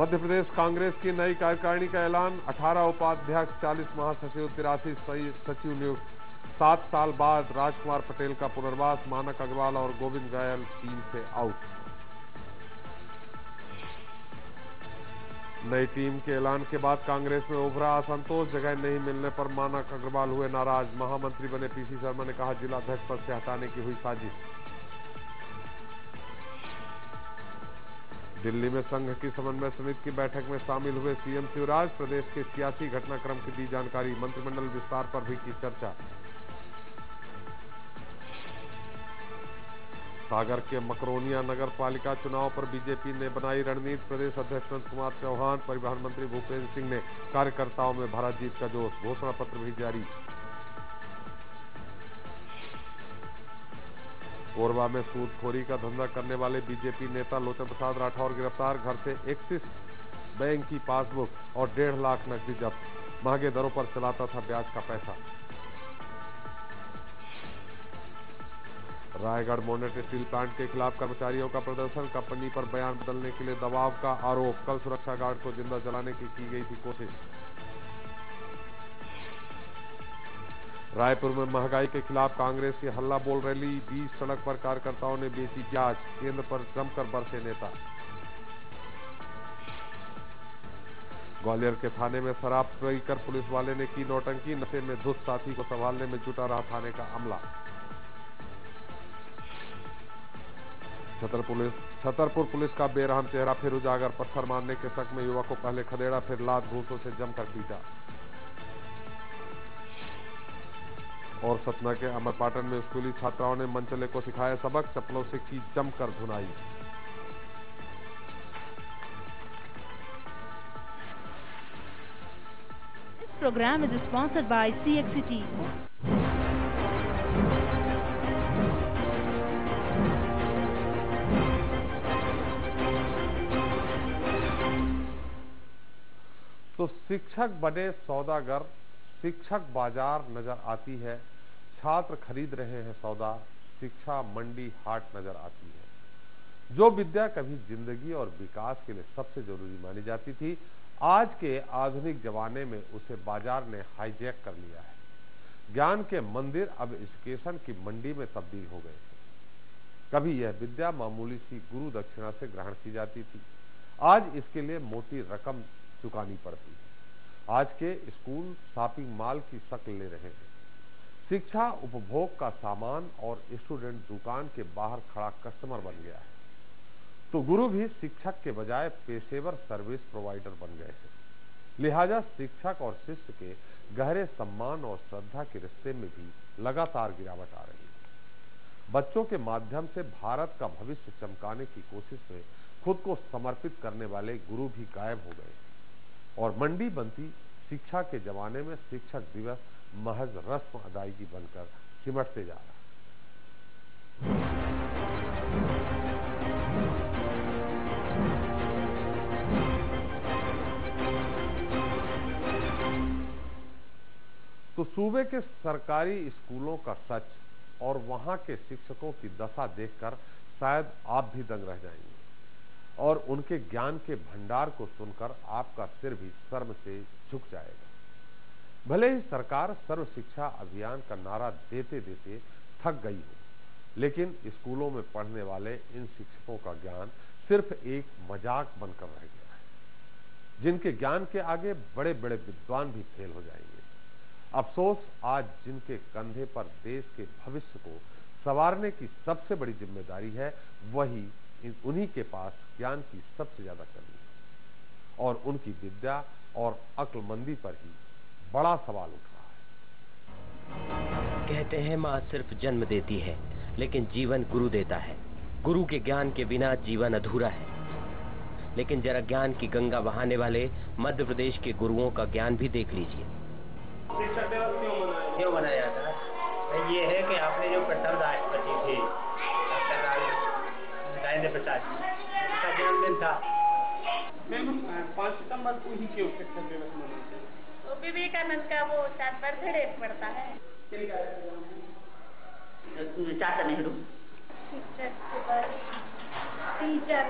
मध्य प्रदेश कांग्रेस की नई कार्यकारिणी का ऐलान। 18 उपाध्यक्ष, 40 महासचिव, 83 सचिव नियुक्त। 7 साल बाद राजकुमार पटेल का पुनर्वास। मानक अग्रवाल और गोविंद घायल टीम से आउट। नई टीम के ऐलान के बाद कांग्रेस में उभरा असंतोष। जगह नहीं मिलने पर मानक अग्रवाल हुए नाराज। महामंत्री बने पीसी शर्मा ने कहा, जिलाध्यक्ष पद से हटाने की हुई साजिश। दिल्ली में संघ की समन्वय समिति की बैठक में शामिल हुए सीएम शिवराज। प्रदेश के सियासी घटनाक्रम की दी जानकारी। मंत्रिमंडल विस्तार पर भी की चर्चा। सागर के मकरोनिया नगर पालिका चुनाव पर बीजेपी ने बनाई रणनीति। प्रदेश अध्यक्ष नंद कुमार चौहान, परिवहन मंत्री भूपेंद्र सिंह ने कार्यकर्ताओं में भरा जीत का जोश। घोषणा पत्र भी जारी। कोरबा में सूदखोरी का धंधा करने वाले बीजेपी नेता लोचन प्रसाद राठौर गिरफ्तार। घर से एक्सिस बैंक की पासबुक और 1.5 लाख नकदी जब्त। महंगे दरों पर चलाता था ब्याज का पैसा। रायगढ़ मोनेट स्टील प्लांट के खिलाफ कर्मचारियों का प्रदर्शन। कंपनी पर बयान बदलने के लिए दबाव का आरोप। कल सुरक्षा गार्ड को जिंदा जलाने की गई थी कोशिश। रायपुर में महंगाई के खिलाफ कांग्रेस की हल्ला बोल रैली। 20 सड़क पर कार्यकर्ताओं ने बेची प्याज। केंद्र पर जमकर बरसे नेता। ग्वालियर के थाने में शराब पीकर पुलिस वाले ने की नौटंकी। नशे में धुत साथी को संभालने में जुटा रहा थाने का अमला। छतरपुर पुलिस का बेरहम चेहरा फिर उजागर। पत्थर मारने के शक में युवक को पहले खदेड़ा, फिर लात घूंसों से जमकर पीटा। और सतना के अमरपाटन में स्कूली छात्राओं ने मनचले को सिखाया सबक। चप्पलों से की जमकर धुनाई। This program is sponsored by CXCT. तो शिक्षक बने सौदागर, शिक्षक बाजार नजर आती है। छात्र खरीद रहे हैं सौदा, शिक्षा मंडी हाट नजर आती है। जो विद्या कभी जिंदगी और विकास के लिए सबसे जरूरी मानी जाती थी, आज के आधुनिक जमाने में उसे बाजार ने हाईजैक कर लिया है। ज्ञान के मंदिर अब एजुकेशन की मंडी में तब्दील हो गए थे। कभी यह विद्या मामूली सी गुरु दक्षिणा से ग्रहण की जाती थी, आज इसके लिए मोटी रकम चुकानी पड़ती है। आज के स्कूल शॉपिंग मॉल की शक्ल ले रहे हैं। शिक्षा उपभोग का सामान और स्टूडेंट दुकान के बाहर खड़ा कस्टमर बन गया है। तो गुरु भी शिक्षक के बजाय पेशेवर सर्विस प्रोवाइडर बन गए हैं। लिहाजा शिक्षक और शिष्य के गहरे सम्मान और श्रद्धा के रिश्ते में भी लगातार गिरावट आ रही है। बच्चों के माध्यम से भारत का भविष्य चमकाने की कोशिश में खुद को समर्पित करने वाले गुरु भी गायब हो गए और मंडी बनती शिक्षा के जमाने में शिक्षक दिवस महज रस्म अदायगी बनकर सिमटते जा रहा है। तो सूबे के सरकारी स्कूलों का सच और वहां के शिक्षकों की दशा देखकर शायद आप भी दंग रह जाएंगे और उनके ज्ञान के भंडार को सुनकर आपका सिर भी शर्म से झुक जाएगा। भले ही सरकार सर्व शिक्षा अभियान का नारा देते देते थक गई हो, लेकिन स्कूलों में पढ़ने वाले इन शिक्षकों का ज्ञान सिर्फ एक मजाक बनकर रह गया है, जिनके ज्ञान के आगे बड़े बड़े विद्वान भी फेल हो जाएंगे। अफसोस, आज जिनके कंधे पर देश के भविष्य को संवारने की सबसे बड़ी जिम्मेदारी है, वही उन्हीं के पास ज्ञान की सबसे ज्यादा कमी है और उनकी विद्या और अक्लमंदी पर ही बड़ा सवाल उठ रहा है। कहते हैं माँ सिर्फ जन्म देती है, लेकिन जीवन गुरु देता है। गुरु के ज्ञान के बिना जीवन अधूरा है। लेकिन जरा ज्ञान की गंगा बहाने वाले मध्य प्रदेश के गुरुओं का ज्ञान भी देख लीजिए। शिक्षक दिवस क्यों मनाया जाता है? ये है कि आपने जो कट्टरदारी बची थी, राजेंद्र प्रसाद जी का जन्मदिन था। 5 सितंबर को ही क्यों शिक्षक दिवस मनाते हैं? तो विवेकानंद का वो बर्थडे पड़ता है। चाचा नेहरू टीचर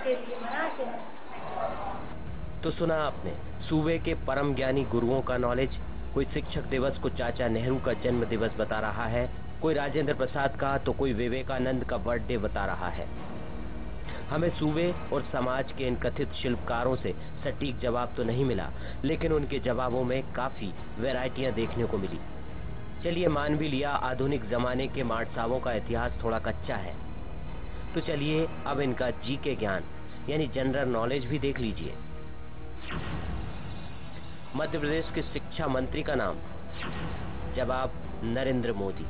के लिए मनाते हैं। तो सुना आपने सूबे के परम ज्ञानी गुरुओं का नॉलेज। कोई शिक्षक दिवस को चाचा नेहरू का जन्म दिवस बता रहा है, कोई राजेंद्र प्रसाद का, तो कोई विवेकानंद का बर्थडे बता रहा है। हमें सूबे और समाज के इन कथित शिल्पकारों से सटीक जवाब तो नहीं मिला, लेकिन उनके जवाबों में काफी वैरायटियां देखने को मिली। चलिए मान भी लिया आधुनिक जमाने के मार्टसावों का इतिहास थोड़ा कच्चा है, तो चलिए अब इनका जीके ज्ञान यानी जनरल नॉलेज भी देख लीजिए। मध्य प्रदेश के शिक्षा मंत्री का नाम? जवाब नरेंद्र मोदी।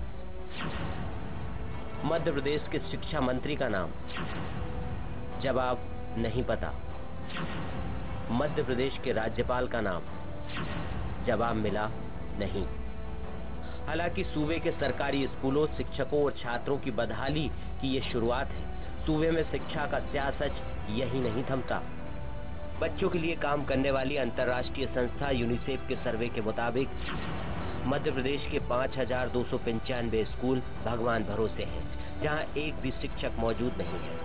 मध्य प्रदेश के शिक्षा मंत्री का नाम? जवाब नहीं पता। मध्य प्रदेश के राज्यपाल का नाम? जवाब मिला नहीं। हालांकि सूबे के सरकारी स्कूलों, शिक्षकों और छात्रों की बदहाली की ये शुरुआत है। सूबे में शिक्षा का सियासत यही नहीं थमता। बच्चों के लिए काम करने वाली अंतर्राष्ट्रीय संस्था यूनिसेफ के सर्वे के मुताबिक मध्य प्रदेश के 5295 स्कूल भगवान भरोसे हैं, जहां एक भी शिक्षक मौजूद नहीं है।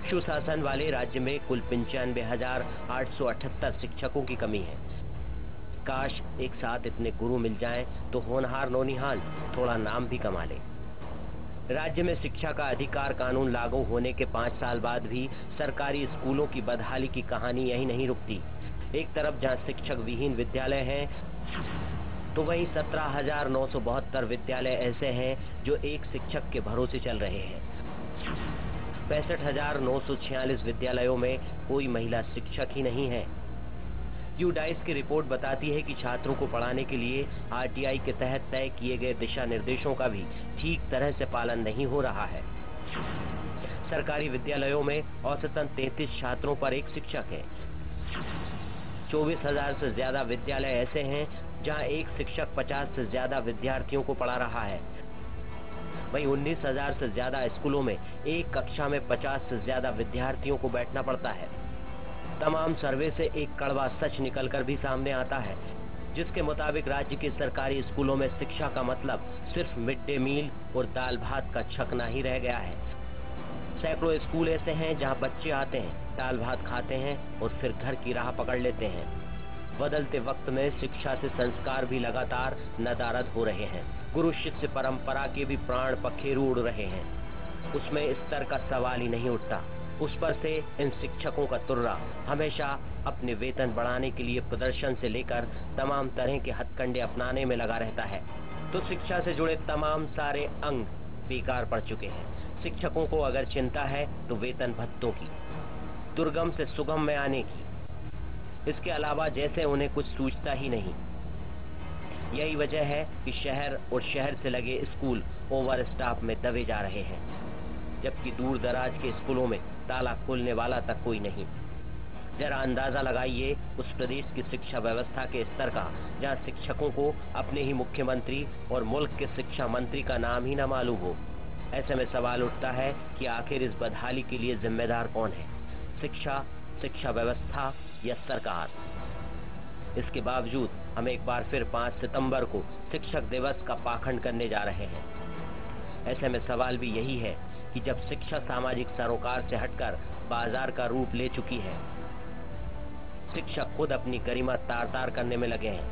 सुशासन वाले राज्य में कुल 95,878 शिक्षकों की कमी है। काश एक साथ इतने गुरु मिल जाएं तो होनहार नौनिहाल थोड़ा नाम भी कमा ले। राज्य में शिक्षा का अधिकार कानून लागू होने के 5 साल बाद भी सरकारी स्कूलों की बदहाली की कहानी यही नहीं रुकती। एक तरफ जहां शिक्षक विहीन विद्यालय हैं, तो वहीं 17,972 विद्यालय ऐसे हैं जो एक शिक्षक के भरोसे चल रहे हैं। 65,946 विद्यालयों में कोई महिला शिक्षक ही नहीं है। यूडाइस की रिपोर्ट बताती है कि छात्रों को पढ़ाने के लिए आरटीआई के तहत तय किए गए दिशा निर्देशों का भी ठीक तरह से पालन नहीं हो रहा है। सरकारी विद्यालयों में औसतन 33 छात्रों पर एक शिक्षक है। 24,000 से ज्यादा विद्यालय ऐसे हैं जहां एक शिक्षक 50 से ज्यादा विद्यार्थियों को पढ़ा रहा है। वहीं 19,000 से ज्यादा स्कूलों में एक कक्षा में 50 से ज्यादा विद्यार्थियों को बैठना पड़ता है। तमाम सर्वे से एक कड़वा सच निकलकर भी सामने आता है, जिसके मुताबिक राज्य के सरकारी स्कूलों में शिक्षा का मतलब सिर्फ मिड डे मील और दाल भात का छकना ही रह गया है। सैकड़ों स्कूल ऐसे हैं जहां बच्चे आते हैं, दाल भात खाते हैं और फिर घर की राह पकड़ लेते हैं। बदलते वक्त में शिक्षा से संस्कार भी लगातार नदारद हो रहे हैं। गुरु शिष्य परंपरा के भी प्राण पखेरु उड़ रहे हैं। उसमें स्तर का सवाल ही नहीं उठता। उस पर से इन शिक्षकों का तुर्रा हमेशा अपने वेतन बढ़ाने के लिए प्रदर्शन से लेकर तमाम तरह के हथकंडे अपनाने में लगा रहता है। तो शिक्षा से जुड़े तमाम सारे अंग बेकार पड़ चुके हैं। शिक्षकों को अगर चिंता है तो वेतन भत्तों की, दुर्गम से सुगम में आने की। इसके अलावा जैसे उन्हें कुछ सूझता ही नहीं। यही वजह है कि शहर और शहर से लगे स्कूल ओवर स्टाफ में दबे जा रहे हैं, जबकि दूर दराज के स्कूलों में ताला खोलने वाला तक कोई नहीं। जरा अंदाजा लगाइए उस प्रदेश की शिक्षा व्यवस्था के स्तर का, जहां शिक्षकों को अपने ही मुख्यमंत्री और मुल्क के शिक्षा मंत्री का नाम ही न मालूम हो। ऐसे में सवाल उठता है कि आखिर इस बदहाली के लिए जिम्मेदार कौन है, शिक्षा व्यवस्था या सरकार? इसके बावजूद हम एक बार फिर 5 सितंबर को शिक्षक दिवस का पाखंड करने जा रहे हैं। ऐसे में सवाल भी यही है कि जब शिक्षा सामाजिक सरोकार से हटकर बाजार का रूप ले चुकी है, शिक्षक खुद अपनी गरिमा तार तार करने में लगे हैं,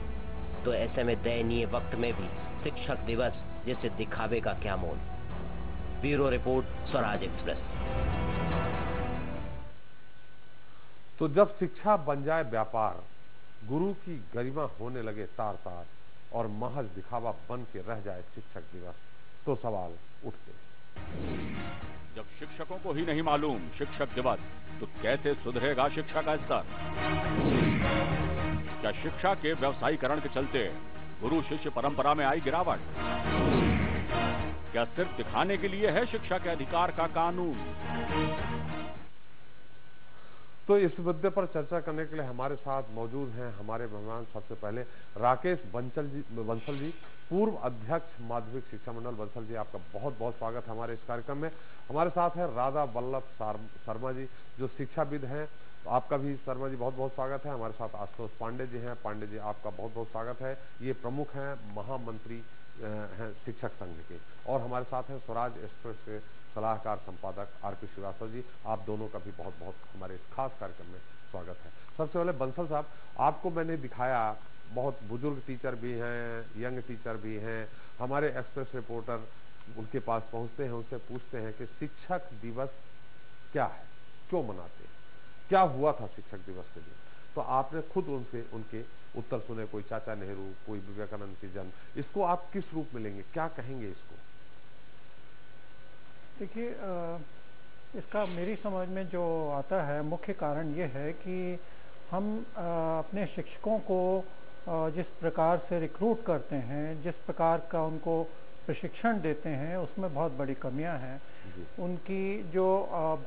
तो ऐसे में दयनीय वक्त में भी शिक्षक दिवस जैसे दिखावे का क्या मोल। Bureau report, Swaraj Express. तो जब शिक्षा बन जाए व्यापार, गुरु की गरिमा होने लगे तार तार और महज दिखावा बन के रह जाए शिक्षक दिवस, तो सवाल उठते। जब शिक्षकों को ही नहीं मालूम शिक्षक दिवस, तो कैसे सुधरेगा शिक्षा का स्तर? क्या शिक्षा के व्यवसायीकरण के चलते गुरु शिष्य परंपरा में आई गिरावट? क्या सिर्फ दिखाने के लिए है शिक्षा के अधिकार का कानून? तो इस मुद्दे पर चर्चा करने के लिए हमारे साथ मौजूद हैं हमारे मेहमान। सबसे पहले राकेश बंसल जी, पूर्व अध्यक्ष माध्यमिक शिक्षा मंडल। बंसल जी, आपका बहुत बहुत स्वागत है हमारे इस कार्यक्रम में। हमारे साथ है राधा वल्लभ शर्मा जी, जो शिक्षाविद हैं। तो आपका भी शर्मा जी बहुत बहुत स्वागत है। हमारे साथ आशुतोष पांडे जी हैं। पांडे जी, आपका बहुत बहुत स्वागत है। ये प्रमुख हैं महामंत्री हैं शिक्षक संघ के, और हमारे साथ हैं स्वराज एक्सप्रेस के सलाहकार संपादक आरपी श्रीवास्तव जी। आप दोनों का भी बहुत बहुत हमारे इस खास कार्यक्रम में स्वागत है। सबसे पहले बंसल साहब, आपको मैंने दिखाया, बहुत बुजुर्ग टीचर भी हैं, यंग टीचर भी हैं, हमारे एक्सप्रेस रिपोर्टर उनके पास पहुंचते हैं, उनसे पूछते हैं कि शिक्षक दिवस क्या है, क्यों मनाते हैं, क्या हुआ था शिक्षक दिवस के दिन। तो आपने खुद उनसे उनके उत्तर सुने, कोई चाचा नेहरू, कोई विवेकानंद की जन्म, इसको आप किस रूप में लेंगे, क्या कहेंगे इसको? देखिए, इसका मेरी समझ में जो आता है मुख्य कारण ये है कि हम अपने शिक्षकों को जिस प्रकार से रिक्रूट करते हैं, जिस प्रकार का उनको प्रशिक्षण देते हैं, उसमें बहुत बड़ी कमियां हैं। उनकी जो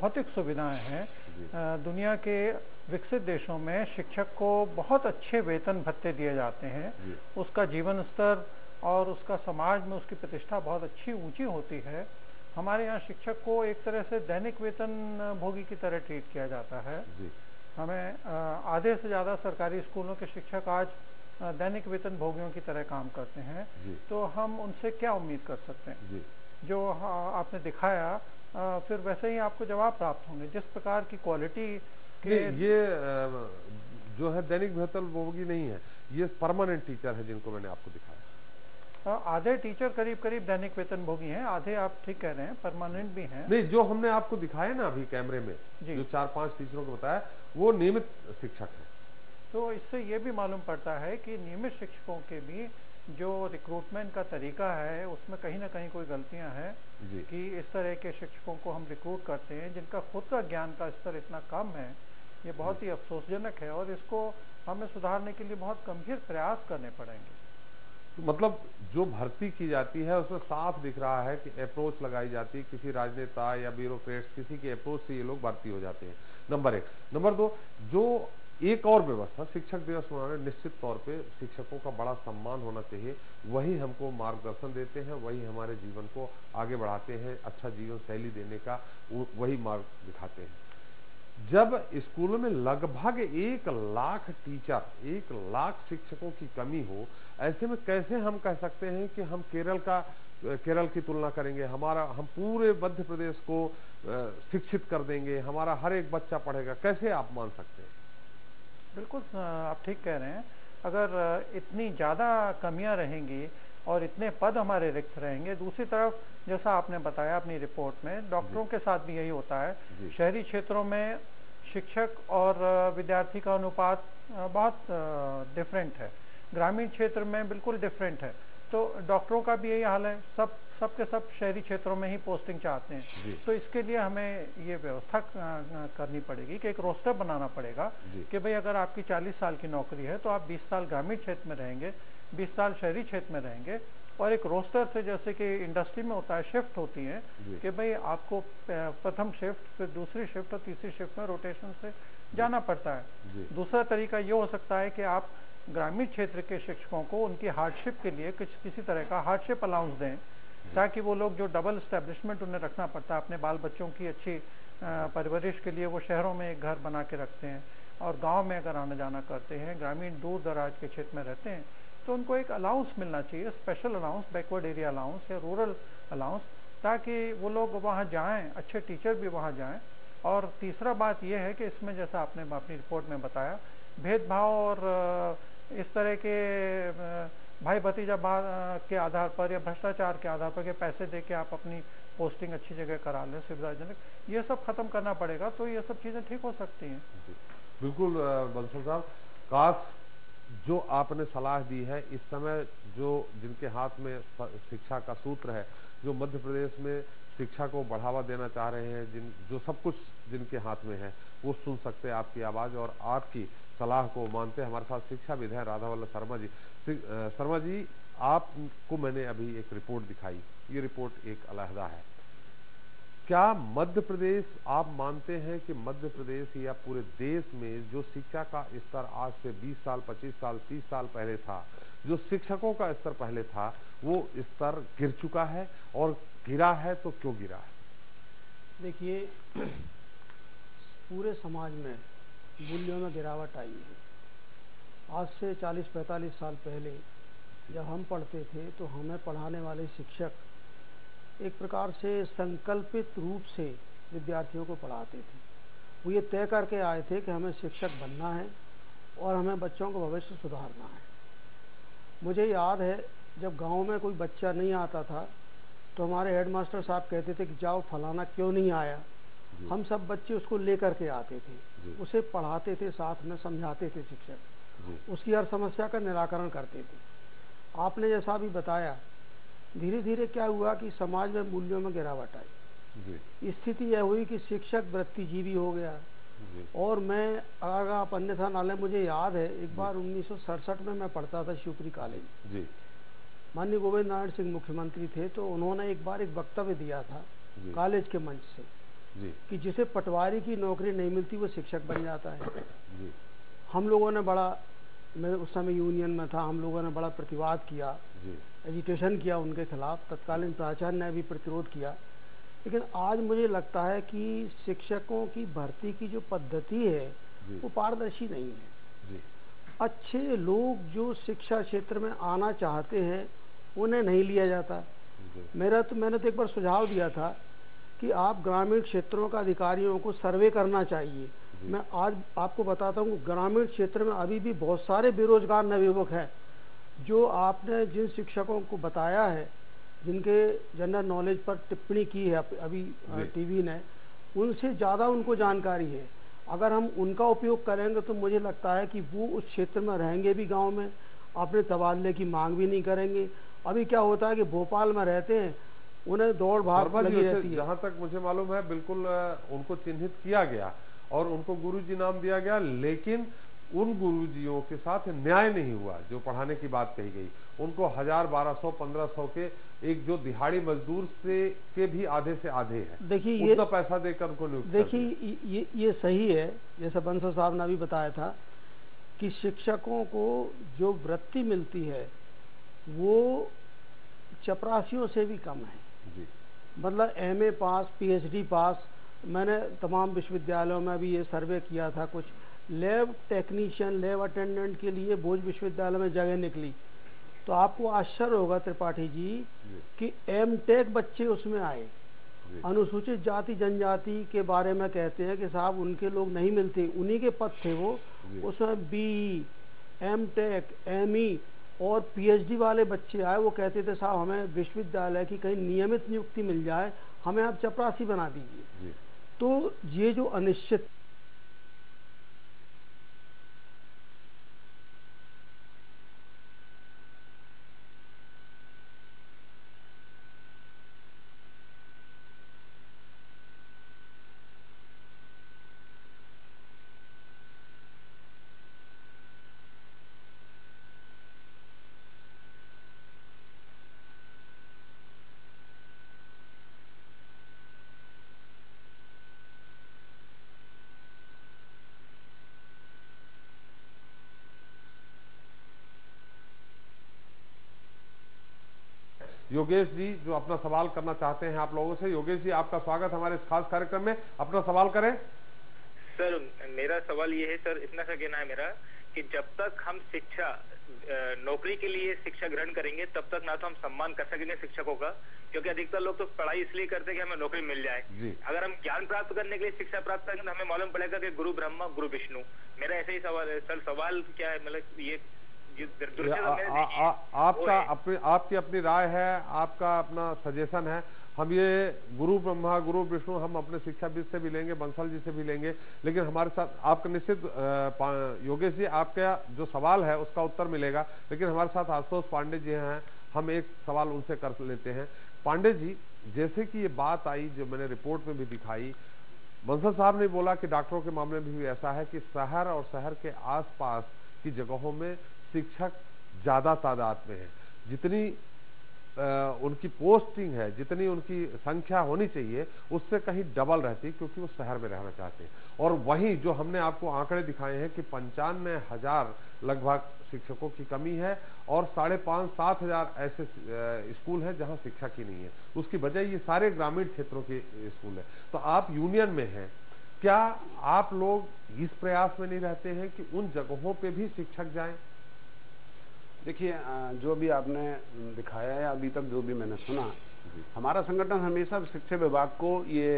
भौतिक सुविधाएं हैं, दुनिया के विकसित देशों में शिक्षक को बहुत अच्छे वेतन भत्ते दिए जाते हैं, उसका जीवन स्तर और उसका समाज में उसकी प्रतिष्ठा बहुत अच्छी ऊंची होती है। हमारे यहाँ शिक्षक को एक तरह से दैनिक वेतन भोगी की तरह ट्रीट किया जाता है। हमें आधे से ज़्यादा सरकारी स्कूलों के शिक्षक आज दैनिक वेतन भोगियों की तरह काम करते हैं, तो हम उनसे क्या उम्मीद कर सकते हैं? जो आपने दिखाया, फिर वैसे ही आपको जवाब प्राप्त होंगे। जिस प्रकार की क्वालिटी के ये जो है दैनिक वेतन भोगी नहीं है, ये परमानेंट टीचर है जिनको मैंने आपको दिखाया। आधे टीचर करीब करीब दैनिक वेतन भोगी हैं, आधे आप ठीक कह रहे हैं, परमानेंट भी हैं। नहीं, जो हमने आपको दिखाया ना अभी कैमरे में, जो 4-5 टीचरों को बताया, वो नियमित शिक्षक है। तो इससे ये भी मालूम पड़ता है कि नियमित शिक्षकों के भी जो रिक्रूटमेंट का तरीका है, उसमें कहीं ना कहीं कोई गलतियां हैं कि इस तरह के शिक्षकों को हम रिक्रूट करते हैं जिनका खुद का ज्ञान का स्तर इतना कम है। ये बहुत ही अफसोसजनक है और इसको हमें सुधारने के लिए बहुत गंभीर प्रयास करने पड़ेंगे। मतलब जो भर्ती की जाती है उसमें साफ दिख रहा है कि अप्रोच लगाई जाती है, किसी राजनेता या ब्यूरोक्रेट्स किसी के अप्रोच से ये लोग भर्ती हो जाते हैं, नंबर 1। नंबर 2, जो एक और व्यवस्था, शिक्षक दिवस मनाने निश्चित तौर पे शिक्षकों का बड़ा सम्मान होना चाहिए, वही हमको मार्गदर्शन देते हैं, वही हमारे जीवन को आगे बढ़ाते हैं, अच्छा जीवन शैली देने का वही मार्ग दिखाते हैं। जब स्कूलों में लगभग 1 लाख टीचर, 1 लाख शिक्षकों की कमी हो, ऐसे में कैसे हम कह सकते हैं कि हम केरल की तुलना करेंगे, हम पूरे मध्य प्रदेश को शिक्षित कर देंगे, हमारा हर एक बच्चा पढ़ेगा, कैसे आप मान सकते हैं? बिल्कुल आप ठीक कह रहे हैं। अगर इतनी ज़्यादा कमियां रहेंगी और इतने पद हमारे रिक्त रहेंगे, दूसरी तरफ जैसा आपने बताया अपनी रिपोर्ट में, डॉक्टरों के साथ भी यही होता है। शहरी क्षेत्रों में शिक्षक और विद्यार्थी का अनुपात बहुत डिफरेंट है, ग्रामीण क्षेत्र में बिल्कुल डिफरेंट है। तो डॉक्टरों का भी यही हाल है, सब के सब शहरी क्षेत्रों में ही पोस्टिंग चाहते हैं। तो इसके लिए हमें ये व्यवस्था करनी पड़ेगी कि एक रोस्टर बनाना पड़ेगा कि भाई अगर आपकी 40 साल की नौकरी है तो आप 20 साल ग्रामीण क्षेत्र में रहेंगे, 20 साल शहरी क्षेत्र में रहेंगे, और एक रोस्टर से, जैसे कि इंडस्ट्री में होता है, शिफ्ट होती है कि भाई आपको प्रथम शिफ्ट, फिर दूसरी शिफ्ट और तीसरी शिफ्ट में रोटेशन से जाना पड़ता है। दूसरा तरीका ये हो सकता है कि आप ग्रामीण क्षेत्र के शिक्षकों को उनकी हार्डशिप के लिए किसी तरह का हार्डशिप अलाउंस दें, ताकि वो लोग जो डबल एस्टेब्लिशमेंट उन्हें रखना पड़ता है अपने बाल बच्चों की अच्छी परवरिश के लिए, वो शहरों में एक घर बना के रखते हैं और गांव में अगर आना जाना करते हैं, ग्रामीण दूर दराज के क्षेत्र में रहते हैं, तो उनको एक अलाउंस मिलना चाहिए, special allowance, backward area allowance या रूरल अलाउंस, ताकि वो लोग वहाँ जाएं, अच्छे टीचर भी वहाँ जाएं। और तीसरा बात यह है कि इसमें, जैसा आपने अपनी रिपोर्ट में बताया, भेदभाव और इस तरह के भाई भतीजा के आधार पर या भ्रष्टाचार के आधार पर के पैसे दे के आप अपनी पोस्टिंग अच्छी जगह करा लें, सुविधाजनक, ये सब खत्म करना पड़ेगा, तो ये सब चीज़ें ठीक हो सकती हैं। बिल्कुल बंसल साहब, काश जो आपने सलाह दी है, इस समय जो जिनके हाथ में शिक्षा का सूत्र है, जो मध्य प्रदेश में शिक्षा को बढ़ावा देना चाह रहे हैं, जो सब कुछ जिनके हाथ में है, वो सुन सकते हैं आपकी आवाज़ और आपकी सलाह को मानते हैं। हमारे साथ शिक्षाविद हैं राधावल्लभ शर्मा जी। शर्मा जी, आपको मैंने अभी एक रिपोर्ट दिखाई, ये रिपोर्ट एक अलहदा है। क्या मध्य प्रदेश, आप मानते हैं कि मध्य प्रदेश या पूरे देश में जो शिक्षा का स्तर आज से 20 साल, 25 साल, 30 साल पहले था, जो शिक्षकों का स्तर पहले था, वो स्तर गिर चुका है? और गिरा है तो क्यों गिरा है? देखिए, पूरे समाज में मूल्यों में गिरावट आई है। आज से 40-45 साल पहले जब हम पढ़ते थे तो हमें पढ़ाने वाले शिक्षक एक प्रकार से संकल्पित रूप से विद्यार्थियों को पढ़ाते थे। वो ये तय करके आए थे कि हमें शिक्षक बनना है और हमें बच्चों को भविष्य सुधारना है। मुझे याद है जब गांव में कोई बच्चा नहीं आता था तो हमारे हेडमास्टर साहब कहते थे कि जाओ फलाना क्यों नहीं आया। हम सब बच्चे उसको लेकर के आते थे, उसे पढ़ाते थे, साथ में समझाते थे शिक्षक, उसकी हर समस्या का निराकरण करते थे। आपने जैसा अभी बताया, धीरे धीरे क्या हुआ कि समाज में मूल्यों में गिरावट आई। स्थिति यह हुई कि शिक्षक वृत्तिजीवी हो गया। और मैं, अगर आप अन्यथा ना लें, मुझे याद है एक बार 1967 में मैं पढ़ता था शिवपुरी कॉलेज। माननीय गोविंद नारायण सिंह मुख्यमंत्री थे, तो उन्होंने एक बार एक वक्तव्य दिया था कॉलेज के मंच से कि जिसे पटवारी की नौकरी नहीं मिलती वो शिक्षक बन जाता है। हम लोगों ने बड़ा, मैं उस समय यूनियन में था, हम लोगों ने बड़ा प्रतिवाद किया, एजिटेशन किया उनके खिलाफ। तत्कालीन प्राचार्य ने भी प्रतिरोध किया। लेकिन आज मुझे लगता है कि शिक्षकों की भर्ती की जो पद्धति है वो पारदर्शी नहीं है। अच्छे लोग जो शिक्षा क्षेत्र में आना चाहते हैं उन्हें नहीं लिया जाता। मैंने तो एक बार सुझाव दिया था कि आप ग्रामीण क्षेत्रों का अधिकारियों को सर्वे करना चाहिए। मैं आज आपको बताता हूँ, ग्रामीण क्षेत्र में अभी भी बहुत सारे बेरोजगार नवयुवक हैं। जो आपने जिन शिक्षकों को बताया है, जिनके जनरल नॉलेज पर टिप्पणी की है अभी टीवी ने, उनसे ज़्यादा उनको जानकारी है। अगर हम उनका उपयोग करेंगे तो मुझे लगता है कि वो उस क्षेत्र में रहेंगे भी, गांव में अपने तबादले की मांग भी नहीं करेंगे। अभी क्या होता है कि भोपाल में रहते हैं, उन्हें दौड़ भाग लगी रहती है। जहाँ तक मुझे मालूम है बिल्कुल उनको चिन्हित किया गया और उनको गुरुजी नाम दिया गया, लेकिन उन गुरुजियों के साथ न्याय नहीं हुआ। जो पढ़ाने की बात कही गई, उनको 1000, 1200, 1500 के एक जो दिहाड़ी मजदूर से के भी आधे से आधे है। देखिए उतना पैसा देकर उनको नियुक्त। देखिए ये सही है, जैसा बंसल साहब ने अभी बताया था कि शिक्षकों को जो वृत्ति मिलती है वो चपरासियों से भी कम है। मतलब MA पास, PhD पास। मैंने तमाम विश्वविद्यालयों में भी ये सर्वे किया था। कुछ लैब टेक्नीशियन, लैब अटेंडेंट के लिए भोज विश्वविद्यालय में जगह निकली, तो आपको आश्चर्य होगा त्रिपाठी जी कि M.Tech बच्चे उसमें आए। अनुसूचित जाति जनजाति के बारे में कहते हैं कि साहब उनके लोग नहीं मिलते, उन्हीं के पद थे वो। उसमें BE, M.Tech, ME और PhD वाले बच्चे आए। वो कहते थे साहब हमें विश्वविद्यालय की कहीं नियमित नियुक्ति मिल जाए, हमें आप चपरासी बना दीजिए। तो ये जो अनिश्चित योगेश जी जो अपना सवाल करना चाहते हैं आप लोगों से। योगेश जी, आपका स्वागत हमारे इस खास कार्यक्रम में। अपना सवाल करें। सर, मेरा सवाल ये है सर, इतना सा कहना है मेरा कि जब तक हम शिक्षा नौकरी के लिए शिक्षा ग्रहण करेंगे तब तक ना तो हम सम्मान कर सकेंगे शिक्षकों का, क्योंकि अधिकतर लोग तो पढ़ाई इसलिए करते हैं कि हमें नौकरी मिल जाए। अगर हम ज्ञान प्राप्त करने के लिए शिक्षा प्राप्त करेंगे तो हमें मालूम पड़ेगा कि गुरु ब्रह्मा गुरु विष्णु। मेरा ऐसा ही सवाल है सर। सवाल क्या है, मतलब ये आपकी अपनी राय है, आपका अपना सजेशन है। हम ये गुरु ब्रह्मा गुरु विष्णु हम अपने शिक्षाविद से भी लेंगे, बंसल जी से भी लेंगे, लेकिन हमारे साथ आपका निश्चित योगेश जी आपका जो सवाल है उसका उत्तर मिलेगा। लेकिन हमारे साथ आशुतोष पांडे जी हैं, हम एक सवाल उनसे कर लेते हैं। पांडे जी, जैसे कि ये बात आई जो मैंने रिपोर्ट में भी दिखाई, बंसल साहब ने बोला कि डॉक्टरों के मामले में भी ऐसा है कि शहर और शहर के आसपास की जगहों में शिक्षक ज्यादा तादाद में है। जितनी उनकी पोस्टिंग है, जितनी उनकी संख्या होनी चाहिए उससे कहीं डबल रहती, क्योंकि वो शहर में रहना चाहते हैं। और वहीं जो हमने आपको आंकड़े दिखाए हैं कि 95,000 लगभग शिक्षकों की कमी है और 5,500-7 हजार ऐसे स्कूल हैं जहां शिक्षा की नहीं है। उसकी वजह ये सारे ग्रामीण क्षेत्रों के स्कूल है। तो आप यूनियन में हैं, क्या आप लोग इस प्रयास में नहीं रहते हैं कि उन जगहों पे भी शिक्षक जाएं? देखिए, जो भी आपने दिखाया है, अभी तक जो भी मैंने सुना, हमारा संगठन हमेशा शिक्षा विभाग को ये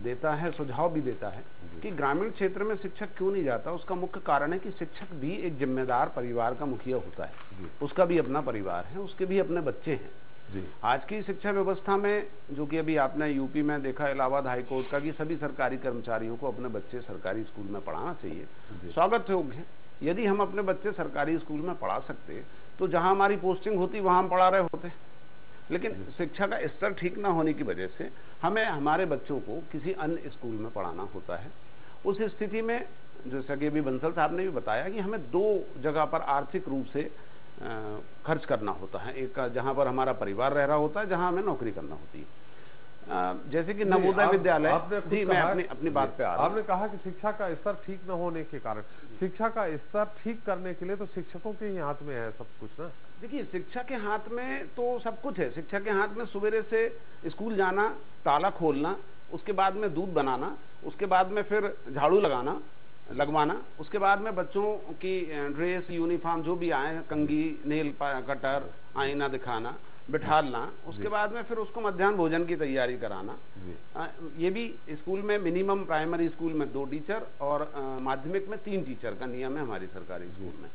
देता है, सुझाव भी देता है कि ग्रामीण क्षेत्र में शिक्षक क्यों नहीं जाता। उसका मुख्य कारण है कि शिक्षक भी एक जिम्मेदार परिवार का मुखिया होता है, उसका भी अपना परिवार है, उसके भी अपने बच्चे हैं। आज की शिक्षा व्यवस्था में, जो कि अभी आपने यूपी में देखा, इलाहाबाद हाई कोर्ट का, कि सभी सरकारी कर्मचारियों को अपने बच्चे सरकारी स्कूल में पढ़ाना चाहिए, स्वागत योग्य है। यदि हम अपने बच्चे सरकारी स्कूल में पढ़ा सकते तो जहां हमारी पोस्टिंग होती वहां हम पढ़ा रहे होते। लेकिन शिक्षा का स्तर ठीक ना होने की वजह से हमें हमारे बच्चों को किसी अन्य स्कूल में पढ़ाना होता है। उस स्थिति में, जैसा कि अभी बंसल साहब ने भी बताया, कि हमें दो जगह पर आर्थिक रूप से खर्च करना होता है। एक जहां पर हमारा परिवार रह रहा होता है, जहां हमें नौकरी करना होती है। जैसे कि नवोदय विद्यालय, जी मैं अपनी बात पे आ रहा हूं। आपने कहा कि शिक्षा का स्तर ठीक न होने के कारण, शिक्षा का स्तर ठीक करने के लिए तो शिक्षकों के ही हाथ में है सब कुछ ना। देखिए, शिक्षा के हाथ में तो सब कुछ है। शिक्षा के हाथ में सवेरे से स्कूल जाना, ताला खोलना, उसके बाद में दूध बनाना, उसके बाद में फिर झाड़ू लगवाना, उसके बाद में बच्चों की ड्रेस, यूनिफॉर्म जो भी आए, कंघी, नेल कटर, आईना दिखाना, बिठालना, उसके बाद में फिर उसको मध्याह्न भोजन की तैयारी कराना। ये भी स्कूल में मिनिमम, प्राइमरी स्कूल में 2 टीचर और माध्यमिक में 3 टीचर का नियम है हमारी सरकारी स्कूल में।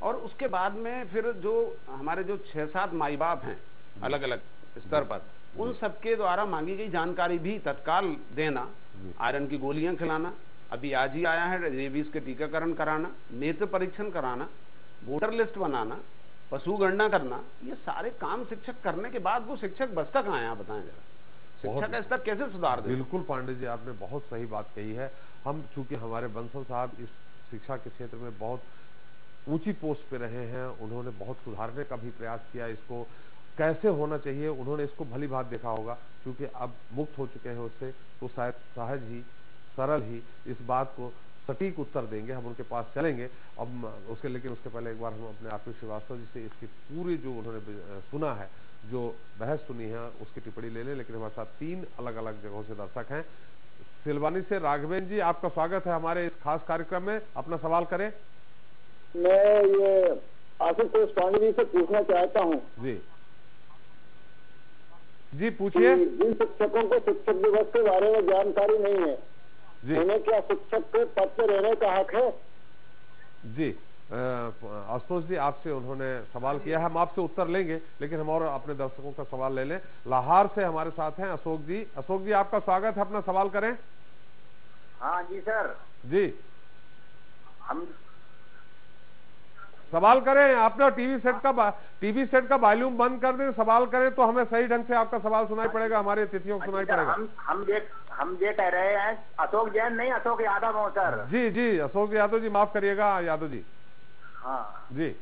और उसके बाद में फिर जो हमारे जो 6-7 माई बाप हैं अलग अलग स्तर पर, उन सबके द्वारा मांगी गई जानकारी भी तत्काल देना, आयरन की गोलियां खिलाना, अभी आज ही आया है रेबीज के टीकाकरण कराना, नेत्र परीक्षण कराना, वोटर लिस्ट बनाना, पशु गणना करना, ये सारे काम शिक्षक करने के बाद वो शिक्षक बचता कहाँ है, आप बताएं जरा। शिक्षा का स्तर कैसे सुधार दे? बिल्कुल पांडे जी, आपने बहुत सही बात कही है। हम चूंकि हमारे बंसल साहब इस शिक्षा के क्षेत्र में बहुत ऊंची पोस्ट पे रहे हैं, उन्होंने बहुत सुधारने का भी प्रयास किया। इसको कैसे होना चाहिए उन्होंने इसको भली भांति देखा होगा, क्योंकि अब मुक्त हो चुके हैं उससे, तो शायद सहज ही, सरल ही इस बात को सटीक उत्तर देंगे। हम उनके पास चलेंगे अब उसके, लेकिन उसके पहले एक बार हम अपने आरपी श्रीवास्तव जी से इसकी पूरी जो उन्होंने सुना है, जो बहस सुनी है, उसकी टिप्पणी ले लें। लेकिन हमारे साथ 3 अलग अलग जगहों से दर्शक हैं। सिलवानी से राघवेंद्र जी, आपका स्वागत है हमारे इस खास कार्यक्रम में, अपना सवाल करें। मैं ये आशुतोष पांडे जी से पूछना चाहता हूँ। जी पूछिए। जिन शिक्षकों को शिक्षक दिवस के बारे में जानकारी नहीं है, उन्हें क्या शिक्षक के पद पर रहने का हक है? जी आशुतोष जी, आपसे उन्होंने सवाल किया है, हम आपसे उत्तर लेंगे, लेकिन हम और अपने दर्शकों का सवाल ले लें। लाहौर से हमारे साथ हैं अशोक जी। अशोक जी, आपका स्वागत है, अपना सवाल करें। हाँ जी सर। जी हम सवाल करें। अपना टीवी सेट का वॉल्यूम बंद कर दें, सवाल करें तो हमें सही ढंग से आपका सवाल सुनाई पड़ेगा, हमारे अतिथियों को सुनाई पड़ेगा। हम ये कह रहे हैं, अशोक जैन नहीं, अशोक यादव हूँ सर। जी अशोक यादव जी, माफ करिएगा यादव जी। हाँ जी,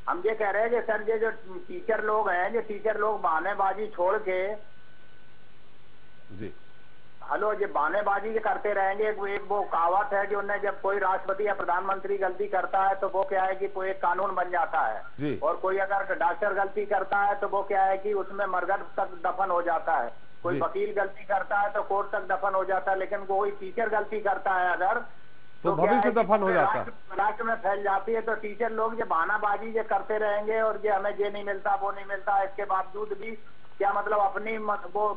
हम ये कह रहे हैं कि सर ये जो टीचर लोग हैं, ये टीचर लोग बहानेबाजी छोड़ के, जी हेलो, ये बहानेबाजी करते रहेंगे। एक वो कहावत है कि उन्हें जब कोई राष्ट्रपति या प्रधानमंत्री गलती करता है तो वो क्या है कि कोई एक कानून बन जाता है, और कोई अगर डॉक्टर गलती करता है तो वो क्या है कि उसमें मरघट तक दफन हो जाता है, कोई वकील गलती करता है तो कोर्ट तक दफन हो जाता है, लेकिन कोई टीचर गलती करता है अगर तो भविष्य दफन हो जाता है, राष्ट्र में फैल जाती है। तो टीचर लोग ये बहानाबाजी ये करते रहेंगे और ये हमें ये नहीं मिलता, वो नहीं मिलता, इसके बावजूद भी क्या मतलब अपनी वो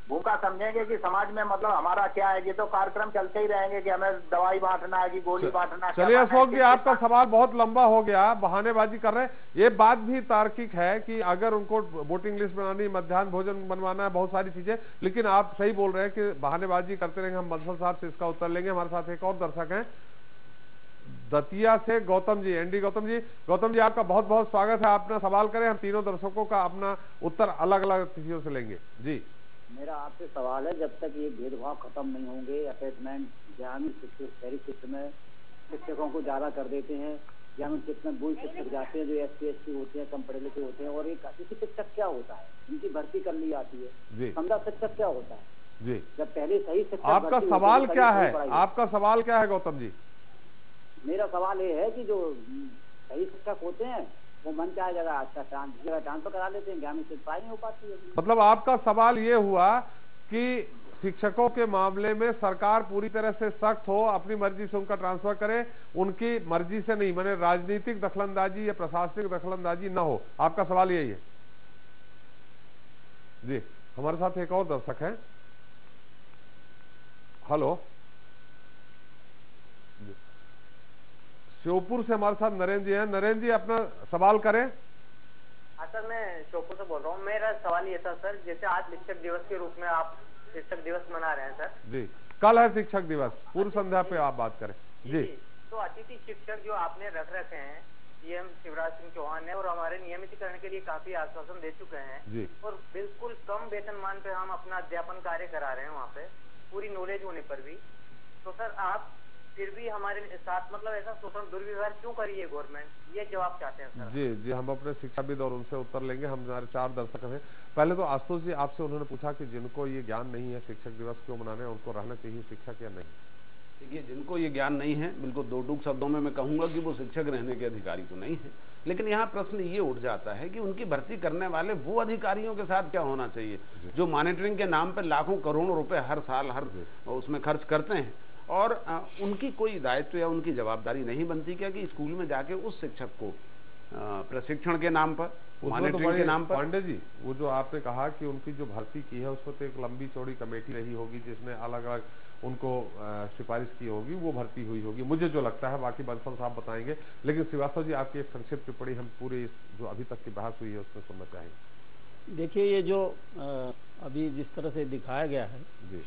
भूखा समझेंगे कि समाज में मतलब हमारा क्या है। ये तो कार्यक्रम चलते ही रहेंगे कि हमें दवाई बांटना है कि गोली बांटना है। चलिए अशोक जी, आपका सवाल बहुत लंबा हो गया, बहानेबाजी कर रहे हैं। ये बात भी तार्किक है कि अगर उनको वोटिंग लिस्ट बनानी, मध्याह्न भोजन बनवाना है, बहुत सारी चीजें, लेकिन आप सही बोल रहे हैं कि बहानेबाजी करते रहेंगे। हम बंसल साहब से इसका उत्तर लेंगे। हमारे साथ एक और दर्शक हैं दतिया से, गौतम जी, एनडी गौतम जी। गौतम जी, आपका बहुत बहुत स्वागत है, अपना सवाल करें। हम तीनों दर्शकों का अपना उत्तर अलग अलग तिथियों से लेंगे। जी, मेरा आपसे सवाल है, जब तक ये भेदभाव खत्म नहीं होंगे, अटैचमेंट ग्रामीण शहरी क्षेत्र में शिक्षकों को ज्यादा कर देते हैं, ग्रामीण क्षेत्र में वही शिक्षक जाते हैं जो SC होते हैं, कम पढ़े लिखे होते हैं, और एक अतिथि शिक्षक क्या होता है, इनकी भर्ती कर ली जाती है। समझा शिक्षक क्या होता है जी, जब पहले सही शिक्षक। आपका सवाल क्या है? आपका सवाल क्या है गौतम जी? मेरा सवाल ये है कि जो सही शिक्षक होते हैं वो मन चाहे जगह ट्रांसफर करा लेते हैं, ग्रामीण क्षेत्र नहीं हो पाती है। मतलब आपका सवाल ये हुआ कि शिक्षकों के मामले में सरकार पूरी तरह से सख्त हो, अपनी मर्जी से उनका ट्रांसफर करे, उनकी मर्जी से नहीं, माने राजनीतिक दखलंदाजी या प्रशासनिक दखलंदाजी ना हो। आपका सवाल यही है जी। हमारे साथ एक और दर्शक है। हेलो, श्योपुर से हमारे साथ नरेंद्र जी हैं। नरेंद्र जी अपना सवाल करें। हाँ सर, मैं श्योपुर से बोल रहा हूँ। मेरा सवाल ये था सर, जैसे आज शिक्षक दिवस के रूप में आप शिक्षक दिवस मना रहे हैं सर जी, कल है शिक्षक दिवस, पूर्व संध्या पे आप बात करें जी। तो अतिथि शिक्षक जो आपने रख रखे हैं, सीएम शिवराज सिंह चौहान ने, और हमारे नियमितीकरण के लिए काफी आश्वासन दे चुके हैं जी, और बिल्कुल कम वेतनमान पे हम अपना अध्यापन कार्य करा रहे हैं वहाँ पे, पूरी नॉलेज होने पर भी। तो सर आप फिर भी हमारे साथ मतलब ऐसा शोषण दुर्व्यवहार क्यों करी है गवर्नमेंट, ये जवाब चाहते हैं सर। जी जी, हम अपने शिक्षाविद और उनसे उत्तर लेंगे। हमारे 4 दर्शक हैं। पहले तो आशुतोष जी, आपसे उन्होंने पूछा कि जिनको ये ज्ञान नहीं है शिक्षक दिवस क्यों मनाने, उनको रहना चाहिए शिक्षक या नहीं। देखिए, जिनको ये ज्ञान नहीं है, बिल्कुल 2 टूक शब्दों में मैं कहूंगा कि वो शिक्षक रहने के अधिकारी तो नहीं है। लेकिन यहाँ प्रश्न ये उठ जाता है कि उनकी भर्ती करने वाले वो अधिकारियों के साथ क्या होना चाहिए जो मॉनिटरिंग के नाम पर लाखों करोड़ों रुपए हर साल हर उसमें खर्च करते हैं, और उनकी कोई दायित्व या उनकी जवाबदारी नहीं बनती क्या कि स्कूल में जाके उस शिक्षक को प्रशिक्षण के नाम पर, मॉनिटरिंग के नाम पर। पांडे जी, वो जो आपने कहा कि उनकी जो भर्ती की है उसको तो एक लंबी चौड़ी कमेटी रही होगी जिसने अलग अलग उनको सिफारिश की होगी, वो भर्ती हुई होगी, मुझे जो लगता है। बाकी बंसल साहब बताएंगे, लेकिन श्रीवास्तव जी आपकी एक संक्षिप्त टिप्पणी हम पूरे जो अभी तक की बहस हुई है उसमें सुनना चाहेंगे। देखिए, ये जो अभी जिस तरह से दिखाया गया है जी,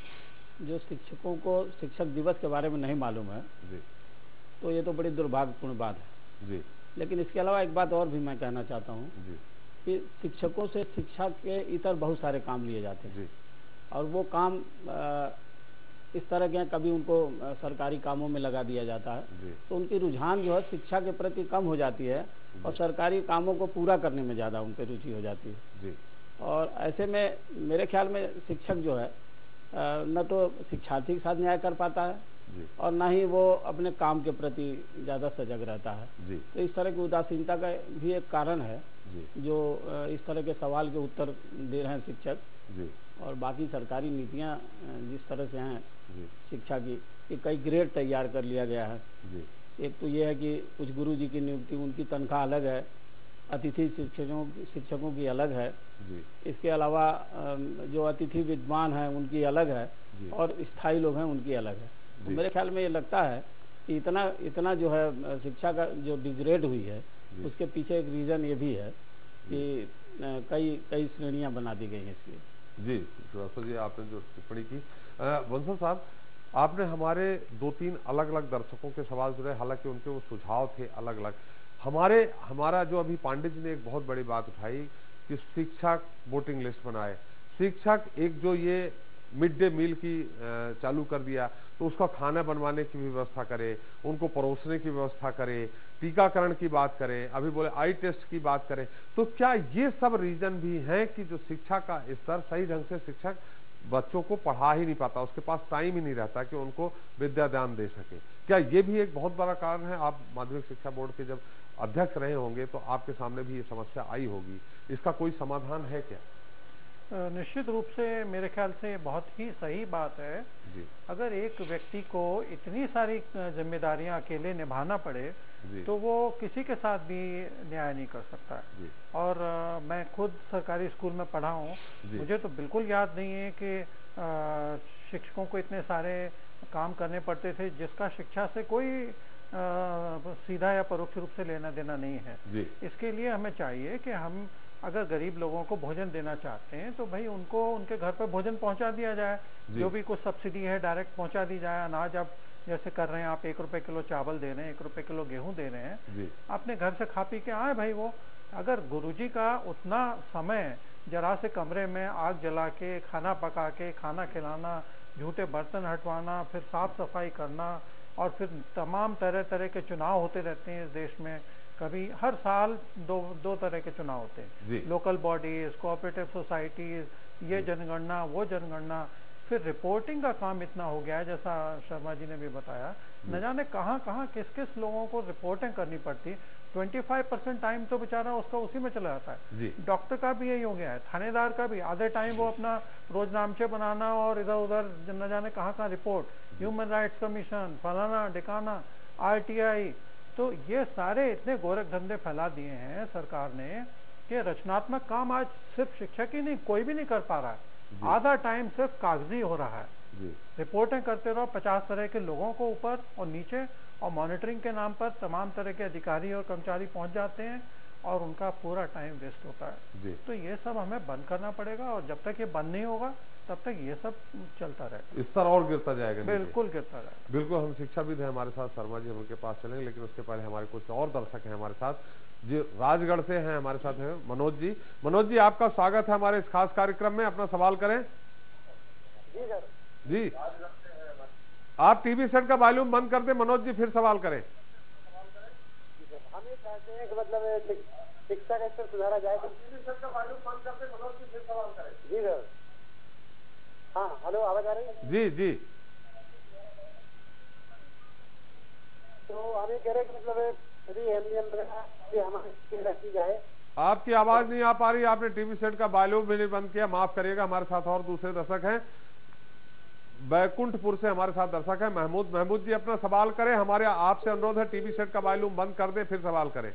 जो शिक्षकों को शिक्षक दिवस के बारे में नहीं मालूम है जी, तो ये तो बड़ी दुर्भाग्यपूर्ण बात है जी। लेकिन इसके अलावा एक बात और भी मैं कहना चाहता हूँ कि शिक्षकों से शिक्षा के इतर बहुत सारे काम लिए जाते हैं जी, और वो काम इस तरह के हैं, कभी उनको सरकारी कामों में लगा दिया जाता है तो उनकी रुझान जो है शिक्षा के प्रति कम हो जाती है और सरकारी कामों को पूरा करने में ज़्यादा उनकी रुचि हो जाती है जी। और ऐसे में मेरे ख्याल में शिक्षक जो है न तो शिक्षार्थी के साथ न्याय कर पाता है और न ही वो अपने काम के प्रति ज़्यादा सजग रहता है जी। तो इस तरह की उदासीनता का भी एक कारण है जो इस तरह के सवाल के उत्तर दे रहे हैं शिक्षक जी। और बाकी सरकारी नीतियां जिस तरह से हैं शिक्षा की, कि कई ग्रेड तैयार कर लिया गया है जी। एक तो ये है कि कुछ गुरुजी की नियुक्ति, उनकी तनख्वाह अलग है, अतिथि शिक्षकों की अलग है जी। इसके अलावा जो अतिथि विद्वान हैं उनकी अलग है और स्थायी लोग हैं उनकी अलग है। तो मेरे ख्याल में ये लगता है कि इतना जो है शिक्षा का जो डिग्रेड हुई है उसके पीछे एक रीज़न ये भी है कि कई श्रेणियां बना दी गई हैं इसलिए जी। श्रीवास्तव जी, आपने जो टिप्पणी की, बंसल साहब आपने हमारे 2-3 अलग अलग दर्शकों के सवाल सुने, हालांकि उनके वो सुझाव थे अलग अलग। हमारा जो अभी पांडे जी ने एक बहुत बड़ी बात उठाई कि शिक्षक वोटिंग लिस्ट बनाए, शिक्षक एक जो ये मिड डे मील की चालू कर दिया तो उसका खाना बनवाने की व्यवस्था करे, उनको परोसने की व्यवस्था करे, टीकाकरण की बात करें, अभी बोले आई टेस्ट की बात करें। तो क्या ये सब रीजन भी हैं कि जो शिक्षा का स्तर सही ढंग से शिक्षक बच्चों को पढ़ा ही नहीं पाता, उसके पास टाइम ही नहीं रहता कि उनको विद्यादान दे सके? क्या ये भी एक बहुत बड़ा कारण है? आप माध्यमिक शिक्षा बोर्ड के जब अध्यक्ष रहे होंगे तो आपके सामने भी ये समस्या आई होगी, इसका कोई समाधान है क्या? निश्चित रूप से मेरे ख्याल से बहुत ही सही बात है जी। अगर एक व्यक्ति को इतनी सारी जिम्मेदारियां अकेले निभाना पड़े तो वो किसी के साथ भी न्याय नहीं कर सकता जी। और मैं खुद सरकारी स्कूल में पढ़ा हूँ, मुझे तो बिल्कुल याद नहीं है कि शिक्षकों को इतने सारे काम करने पड़ते थे जिसका शिक्षा से कोई सीधा या परोक्ष रूप से लेना देना नहीं है जी। इसके लिए हमें चाहिए कि हम अगर गरीब लोगों को भोजन देना चाहते हैं तो भाई उनको उनके घर पर भोजन पहुंचा दिया जाए, जो भी कुछ सब्सिडी है डायरेक्ट पहुंचा दी जाए। अनाज आप जैसे कर रहे हैं, आप 1 रुपए किलो चावल दे रहे हैं, 1 रुपए किलो गेहूं दे रहे हैं, अपने घर से खा पी के आए भाई। वो अगर गुरुजी का उतना समय जरा से कमरे में आग जला के खाना पका के खाना खिलाना, झूठे बर्तन हटवाना, फिर साफ सफाई करना, और फिर तमाम तरह तरह के चुनाव होते रहते हैं इस देश में, कभी हर साल दो तरह के चुनाव होते हैं, लोकल बॉडीज, कोऑपरेटिव सोसाइटीज, ये जनगणना वो जनगणना, फिर रिपोर्टिंग का काम इतना हो गया है जैसा शर्मा जी ने भी बताया, न जाने कहाँ किस किस लोगों को रिपोर्टिंग करनी पड़ती। 25% टाइम तो बेचारा उसका उसी में चला जाता है। डॉक्टर का भी यही हो गया है, थानेदार का भी आधे टाइम वो अपना रोजनामचे बनाना और इधर उधर न जाने कहाँ रिपोर्ट, ह्यूमन राइट्स कमीशन, फलाना ढिकाना, RTI, तो ये सारे इतने गोरख धंधे फैला दिए हैं सरकार ने कि रचनात्मक काम आज सिर्फ शिक्षक ही नहीं, कोई भी नहीं कर पा रहा है। आधा टाइम सिर्फ कागजी हो रहा है, रिपोर्टें करते रहो 50 तरह के लोगों को ऊपर और नीचे, और मॉनिटरिंग के नाम पर तमाम तरह के अधिकारी और कर्मचारी पहुंच जाते हैं और उनका पूरा टाइम वेस्ट होता है। तो ये सब हमें बंद करना पड़ेगा, और जब तक ये बंद नहीं होगा तब तक ये सब चलता रहेगा, स्तर और गिरता जाएगा। बिल्कुल गिरता रहेगा। बिल्कुल। हम शिक्षाविद हैं हमारे साथ शर्मा जी, हम उनके पास चलेंगे, लेकिन उसके पहले हमारे कुछ और दर्शक हैं हमारे साथ जी, राजगढ़ से हैं हमारे साथ हैं मनोज जी। मनोज जी, आपका स्वागत है हमारे इस खास कार्यक्रम में, अपना सवाल करें। जी, आप टीवी सेट का वॉल्यूम बंद कर दें मनोज जी, फिर सवाल करें। हम ये चाहते हैं कि मतलब शिक्षा का स्तर सुधारा जाए, तो टीवी सेट का वॉल्यूम बंद कर दें मनोज जी, फिर सवाल करें। जी सर। हाँ, हेलो, आवाज आ रही है? जी जी। तो हम ये कह रहे हैं कि मतलब रखी जाए। आपकी आवाज नहीं आ पा रही, आपने टीवी सेट का वॉल्यूम भी नहीं बंद किया, माफ करिएगा। हमारे साथ और दूसरे दर्शक हैं, बैकुंठपुर से हमारे साथ दर्शक है महमूद जी, अपना सवाल करें। हमारे आपसे अनुरोध है टीवी सेट का वॉल्यूम बंद कर दें, फिर सवाल करें।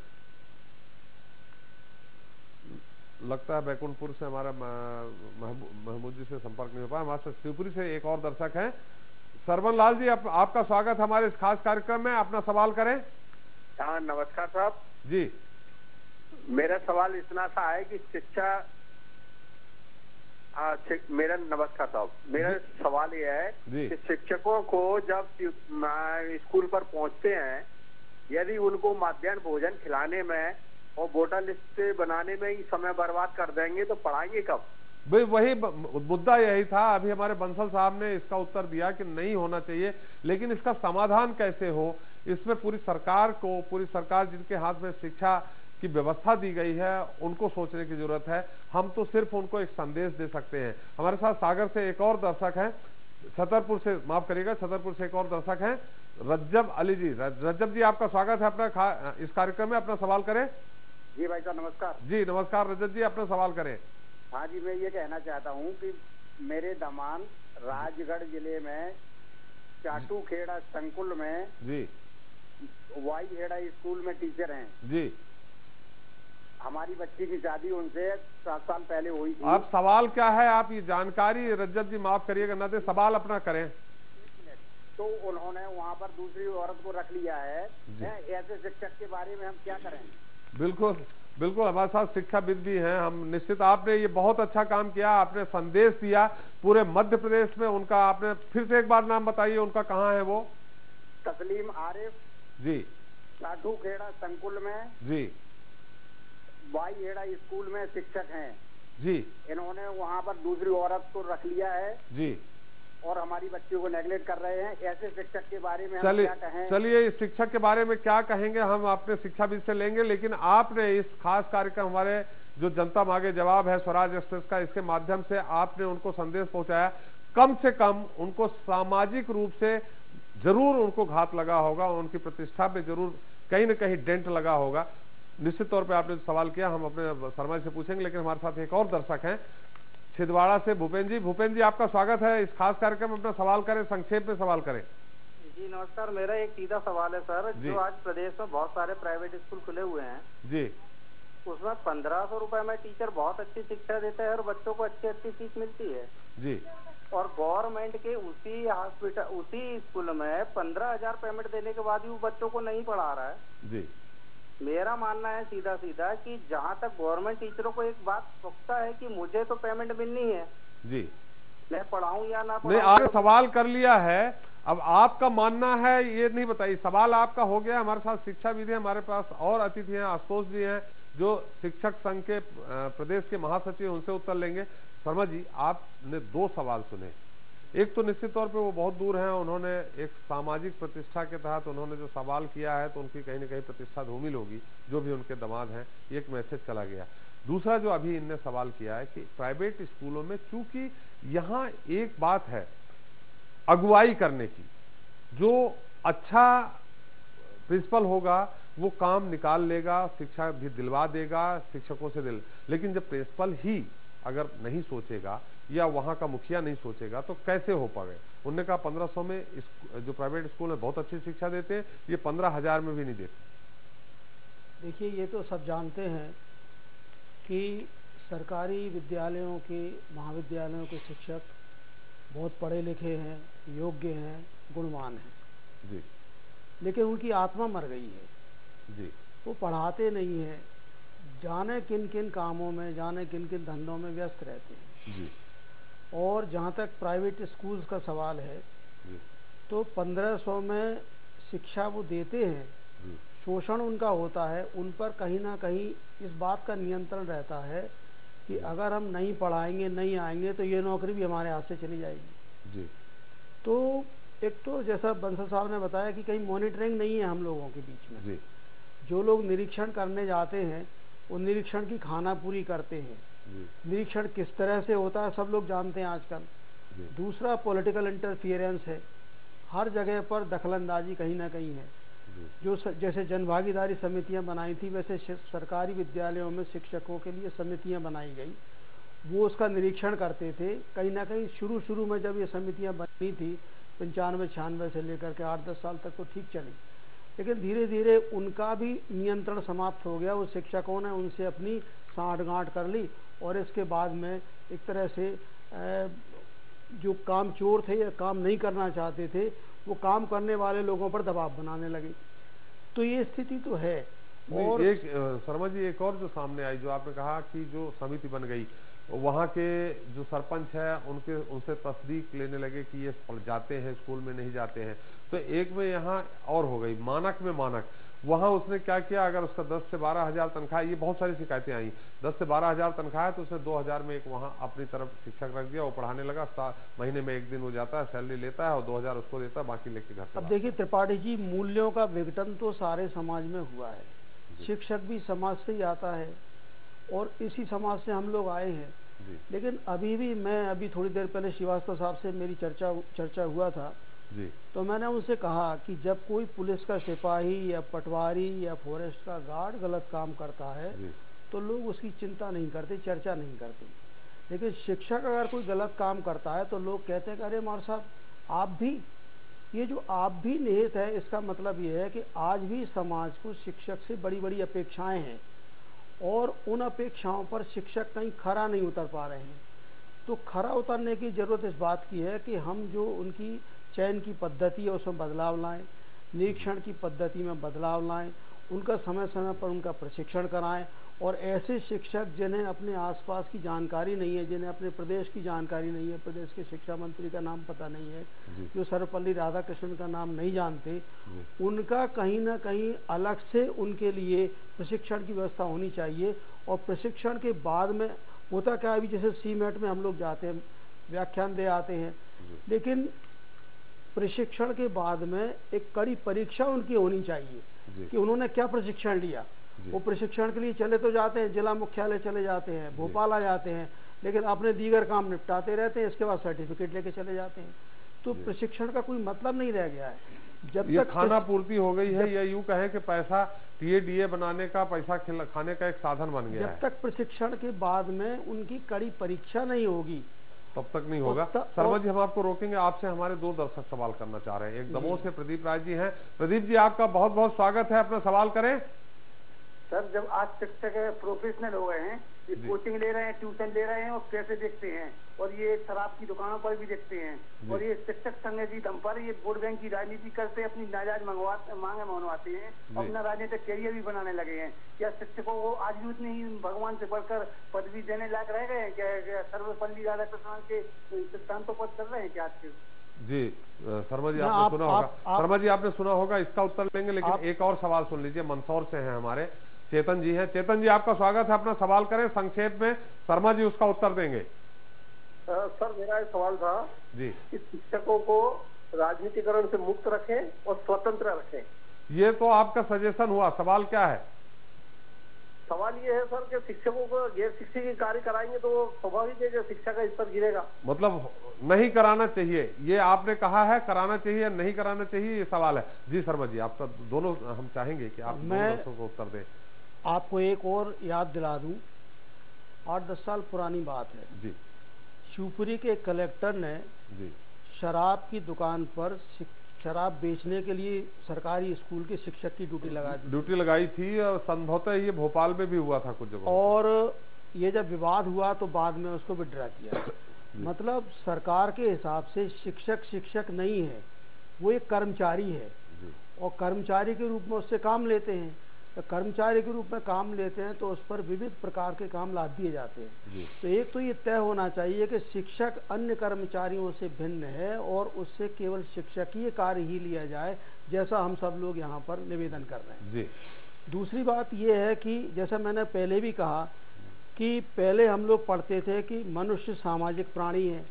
लगता है बैकुंठपुर से हमारा महमूद जी से संपर्क नहीं हो पाया। हमारे साथ शिवपुरी से एक और दर्शक हैं, सरवन लाल जी, आपका स्वागत हमारे इस खास कार्यक्रम में, अपना सवाल करें। हाँ, नमस्कार साहब जी। मेरा सवाल इतना सा है कि मेरा नमस्कार साहब, मेरा सवाल ये है कि शिक्षकों को जब स्कूल पर पहुंचते हैं, यदि उनको मध्याह्न भोजन खिलाने में और वोटर लिस्ट बनाने में ही समय बर्बाद कर देंगे तो पढ़ाएंगे कब? भाई वही मुद्दा यही था। अभी हमारे बंसल साहब ने इसका उत्तर दिया कि नहीं होना चाहिए, लेकिन इसका समाधान कैसे हो, इसमें पूरी सरकार जिनके हाथ में शिक्षा की व्यवस्था दी गई है उनको सोचने की जरूरत है। हम तो सिर्फ उनको एक संदेश दे सकते हैं। हमारे साथ सागर से एक और दर्शक हैं, छतरपुर से, माफ करिएगा, छतरपुर से एक और दर्शक हैं, रज्जब अली जी। रज्जब जी, आपका स्वागत है अपना इस कार्यक्रम में, अपना सवाल करें। जी भाई साहब, नमस्कार। जी नमस्कार रजत जी, अपना सवाल करें। हाँ जी, मैं ये कहना चाहता हूँ कि मेरे दमान राजगढ़ जिले में चाटू खेड़ा संकुल में जी वाई हेड़ा स्कूल में टीचर हैं जी। हमारी बच्ची की शादी उनसे 7 साल पहले हुई थी। आप सवाल क्या है, आप ये जानकारी रजत जी माफ करिएगा ना दे, सवाल अपना करें। तो उन्होंने वहाँ पर दूसरी औरत को रख लिया है, ऐसे शिक्षक के बारे में हम क्या करें? बिल्कुल बिल्कुल, हमारे साथ शिक्षाविद भी हैं हम। निश्चित आपने ये बहुत अच्छा काम किया, आपने संदेश दिया पूरे मध्य प्रदेश में। उनका आपने फिर से एक बार नाम बताइए, उनका कहाँ है वो? तस्लीम आरिफ जी, साधु खेड़ा संकुल में जी, वाई हेड़ा स्कूल में शिक्षक हैं जी। इन्होंने वहाँ पर दूसरी औरत को रख लिया है जी, और हमारी बच्चियों को नेगलेक्ट कर रहे हैं। ऐसे शिक्षक के बारे में हम क्या कहें? चलिए, इस शिक्षक के बारे में क्या कहेंगे हम अपने शिक्षाविद से लेंगे, लेकिन आपने इस खास कार्यक्रम, हमारे जो जनता मांगे जवाब है स्वराज एक्सप्रेस का, इसके माध्यम से आपने उनको संदेश पहुंचाया। कम से कम उनको सामाजिक रूप से जरूर उनको घात लगा होगा, उनकी प्रतिष्ठा पे जरूर कहीं न कहीं डेंट लगा होगा। निश्चित तौर पे आपने सवाल किया, हम अपने शर्मा जी से पूछेंगे, लेकिन हमारे साथ एक और दर्शक हैं छिंदवाड़ा से, भूपेंद्र जी, आपका स्वागत है इस खास कार्यक्रम में, अपना सवाल करें, संक्षेप में सवाल करें। जी नमस्कार, मेरा एक सीधा सवाल है सर। जो आज प्रदेश में बहुत सारे प्राइवेट स्कूल खुले हुए हैं जी, उसमें 1500 रुपए में टीचर बहुत अच्छी शिक्षा देता है और बच्चों को अच्छी अच्छी सीख मिलती है जी, और गवर्नमेंट के उसी हॉस्पिटल, उसी स्कूल में 15,000 पेमेंट देने के बाद भी वो बच्चों को नहीं पढ़ा रहा है जी। मेरा मानना है सीधा सीधा कि जहाँ तक गवर्नमेंट टीचरों को एक बात सोचता है कि मुझे तो पेमेंट मिलनी है जी, मैं पढ़ाऊं या ना नहीं, आपने सवाल कर लिया है, अब आपका मानना है ये नहीं बताइए। सवाल आपका हो गया। हमारे साथ शिक्षाविद हैं, हमारे पास और अतिथि हैं, आशुतोष जी हैं जो शिक्षक संघ के प्रदेश के महासचिव, उनसे उत्तर लेंगे। शर्मा जी, आपने 2 सवाल सुने। एक तो निश्चित तौर पे वो बहुत दूर हैं, उन्होंने एक सामाजिक प्रतिष्ठा के तहत उन्होंने जो सवाल किया है तो उनकी कहीं न कहीं प्रतिष्ठा धूमिल होगी, जो भी उनके दामाद हैं, एक मैसेज चला गया। दूसरा जो अभी इनने सवाल किया है कि प्राइवेट स्कूलों में, चूंकि यहाँ एक बात है अगुवाई करने की, जो अच्छा प्रिंसिपल होगा वो काम निकाल लेगा, शिक्षा भी दिलवा देगा, शिक्षकों से लेकिन जब प्रिंसिपल ही अगर नहीं सोचेगा या वहां का मुखिया नहीं सोचेगा तो कैसे हो पाएगा। उन्होंने कहा 1500 में जो प्राइवेट स्कूल में बहुत अच्छी शिक्षा देते हैं, ये 15,000 में भी नहीं देते। देखिए, ये तो सब जानते हैं कि सरकारी विद्यालयों के, महाविद्यालयों के शिक्षक बहुत पढ़े लिखे हैं, योग्य हैं, गुणवान हैं जी, लेकिन उनकी आत्मा मर गई है जी। वो पढ़ाते नहीं हैं, जाने किन किन कामों में, जाने किन किन धंधों में व्यस्त रहते हैं जी। और जहाँ तक प्राइवेट स्कूल्स का सवाल है जी। तो 1500 में शिक्षा वो देते हैं, शोषण उनका होता है, उन पर कहीं ना कहीं इस बात का नियंत्रण रहता है कि अगर हम नहीं पढ़ाएंगे, नहीं आएंगे तो ये नौकरी भी हमारे हाथ से चली जाएगी जी। तो एक तो जैसा बंसल साहब ने बताया कि कहीं मॉनिटरिंग नहीं है हम लोगों के बीच में जी। जो लोग निरीक्षण करने जाते हैं वो निरीक्षण की खाना पूरी करते हैं जी। निरीक्षण किस तरह से होता है सब लोग जानते हैं आजकल। दूसरा पॉलिटिकल इंटरफियरेंस है, हर जगह पर दखलंदाजी कहीं ना कहीं है। जो जैसे जनभागीदारी समितियां बनाई थी वैसे सरकारी विद्यालयों में शिक्षकों के लिए समितियां बनाई गई, वो उसका निरीक्षण करते थे। कहीं ना कहीं शुरू में जब ये समितियां बनी थी 95-96 से लेकर के 8-10 साल तक तो ठीक चली, लेकिन धीरे धीरे उनका भी नियंत्रण समाप्त हो गया। वो शिक्षकों ने उनसे अपनी साँठ-गाँठ कर ली और इसके बाद में एक तरह से जो काम चोर थे या काम नहीं करना चाहते थे वो काम करने वाले लोगों पर दबाव बनाने लगे। तो ये स्थिति तो है। और एक शर्मा जी, एक और जो सामने आई, जो आपने कहा कि जो समिति बन गई, वहाँ के जो सरपंच है उनसे तस्दीक लेने लगे कि ये जाते हैं स्कूल में, नहीं जाते हैं। तो एक में यहाँ और हो गई मानक में मानक। वहाँ उसने क्या किया, अगर उसका 10 से 12 हजार तनख्वाह, ये बहुत सारी शिकायतें आई, 10 से 12 हजार तनख्वाह है तो उसने 2000 में एक वहाँ अपनी तरफ शिक्षक रख दिया, वो पढ़ाने लगा। महीने में एक दिन वो जाता है, सैलरी लेता है और 2000 उसको देता है, बाकी लेके घर। अब देखिए त्रिपाठी जी, मूल्यों का विघटन तो सारे समाज में हुआ है। शिक्षक भी समाज से ही आता है और इसी समाज से हम लोग आए हैं। लेकिन अभी भी अभी थोड़ी देर पहले श्रीवास्तव साहब से मेरी चर्चा हुआ था जी। तो मैंने उनसे कहा कि जब कोई पुलिस का सिपाही या पटवारी या फॉरेस्ट का गार्ड गलत काम करता है तो लोग उसकी चिंता नहीं करते, चर्चा नहीं करते। लेकिन शिक्षक अगर कोई गलत काम करता है तो लोग कहते हैं कि अरे मार साहब आप भी, ये जो आप भी निहित है इसका मतलब ये है कि आज भी समाज को शिक्षक से बड़ी बड़ी अपेक्षाएं हैं और उन अपेक्षाओं पर शिक्षक कहीं खरा नहीं उतर पा रहे हैं। तो खरा उतरने की जरूरत इस बात की है कि हम जो उनकी चयन की पद्धति है उसमें बदलाव लाएं, निरीक्षण की पद्धति में बदलाव लाएं, उनका समय समय पर उनका प्रशिक्षण कराएं और ऐसे शिक्षक जिन्हें अपने आसपास की जानकारी नहीं है, जिन्हें अपने प्रदेश की जानकारी नहीं है, प्रदेश के शिक्षा मंत्री का नाम पता नहीं है, जो सर्वपल्ली राधाकृष्णन का नाम नहीं जानते, उनका कहीं ना कहीं अलग से उनके लिए प्रशिक्षण की व्यवस्था होनी चाहिए। और प्रशिक्षण के बाद में होता क्या, अभी जैसे सीमेट में हम लोग जाते हैं, व्याख्यान दे आते हैं, लेकिन प्रशिक्षण के बाद में एक कड़ी परीक्षा उनकी होनी चाहिए कि उन्होंने क्या प्रशिक्षण लिया। वो प्रशिक्षण के लिए चले तो जाते हैं, जिला मुख्यालय चले जाते हैं, भोपाल आ जाते हैं, लेकिन अपने दीगर काम निपटाते रहते हैं, इसके बाद सर्टिफिकेट लेके चले जाते हैं। तो प्रशिक्षण का कोई मतलब नहीं रह गया है। जब ये तक खाना पूर्ति हो गई है, या यूं कहें कि पैसा टीए बनाने का, पैसा खाने का एक साधन बन गया है। जब तक प्रशिक्षण के बाद में उनकी कड़ी परीक्षा नहीं होगी तब तक नहीं होगा। शर्मा जी, हम आपको रोकेंगे, आपसे हमारे 2 दर्शक सवाल करना चाह रहे हैं। एक दमोह से प्रदीप राय जी हैं। प्रदीप जी, आपका बहुत बहुत स्वागत है, अपना सवाल करें। सर, जब आज शिक्षक प्रोफेशनल हो गए हैं, ये कोचिंग ले रहे हैं, ट्यूशन ले रहे हैं और पैसे देखते हैं और ये शराब की दुकानों पर भी देखते हैं और ये शिक्षक संघ की दम पर ये वोट बैंक की राजनीति करते हैं, अपनी नाजायज मांगे मनवाते हैं, अपना राजनीतिक कैरियर भी बनाने लगे हैं। क्या शिक्षकों को आज भी उतनी ही भगवान से बढ़कर पदवी देने लायक रह गए हैं? क्या सर्वपल्ली राधाकृष्णन के सिद्धांतों पर चल रहे हैं क्या आज के? जी शर्मा जी, आपने सुना होगा। शर्मा जी, आपने सुना होगा, इसका उत्तर लेंगे, लेकिन एक और सवाल सुन लीजिए। मंदसौर से हैं हमारे चेतन जी हैं। चेतन जी, आपका स्वागत है, अपना सवाल करें संक्षेप में, शर्मा जी उसका उत्तर देंगे। सर, मेरा एक सवाल था जी कि शिक्षकों को राजनीतिकरण से मुक्त रखें और स्वतंत्र रखें। ये तो आपका सजेशन हुआ, सवाल क्या है? सवाल ये है सर कि शिक्षकों को गैर शिक्षकीय कार्य कराएंगे तो स्वाभाविक है कि शिक्षा का स्तर गिरेगा। मतलब नहीं कराना चाहिए, ये आपने कहा है, कराना चाहिए या नहीं कराना चाहिए, ये सवाल है। जी शर्मा जी, आप दोनों हम चाहेंगे कि आप दोनों दर्शकों को उत्तर दें। आपको एक और याद दिला दूं, 8-10 साल पुरानी बात है जी। शिवपुरी के कलेक्टर ने जी शराब की दुकान पर शराब बेचने के लिए सरकारी स्कूल के शिक्षक की ड्यूटी लगाई थी। और संभवतः ये भोपाल में भी हुआ था कुछ जगह। और ये जब विवाद हुआ तो बाद में उसको विड्रॉ किया। मतलब सरकार के हिसाब से शिक्षक नहीं है, वो एक कर्मचारी है और कर्मचारी के रूप में उससे काम लेते हैं। तो कर्मचारी के रूप में काम लेते हैं तो उस पर विविध प्रकार के काम लाद दिए जाते हैं। तो एक तो ये तय होना चाहिए कि शिक्षक अन्य कर्मचारियों से भिन्न है और उससे केवल शिक्षकीय कार्य ही लिया जाए, जैसा हम सब लोग यहाँ पर निवेदन कर रहे हैं जी। दूसरी बात ये है कि जैसा मैंने पहले भी कहा कि पहले हम लोग पढ़ते थे कि मनुष्य सामाजिक प्राणी है,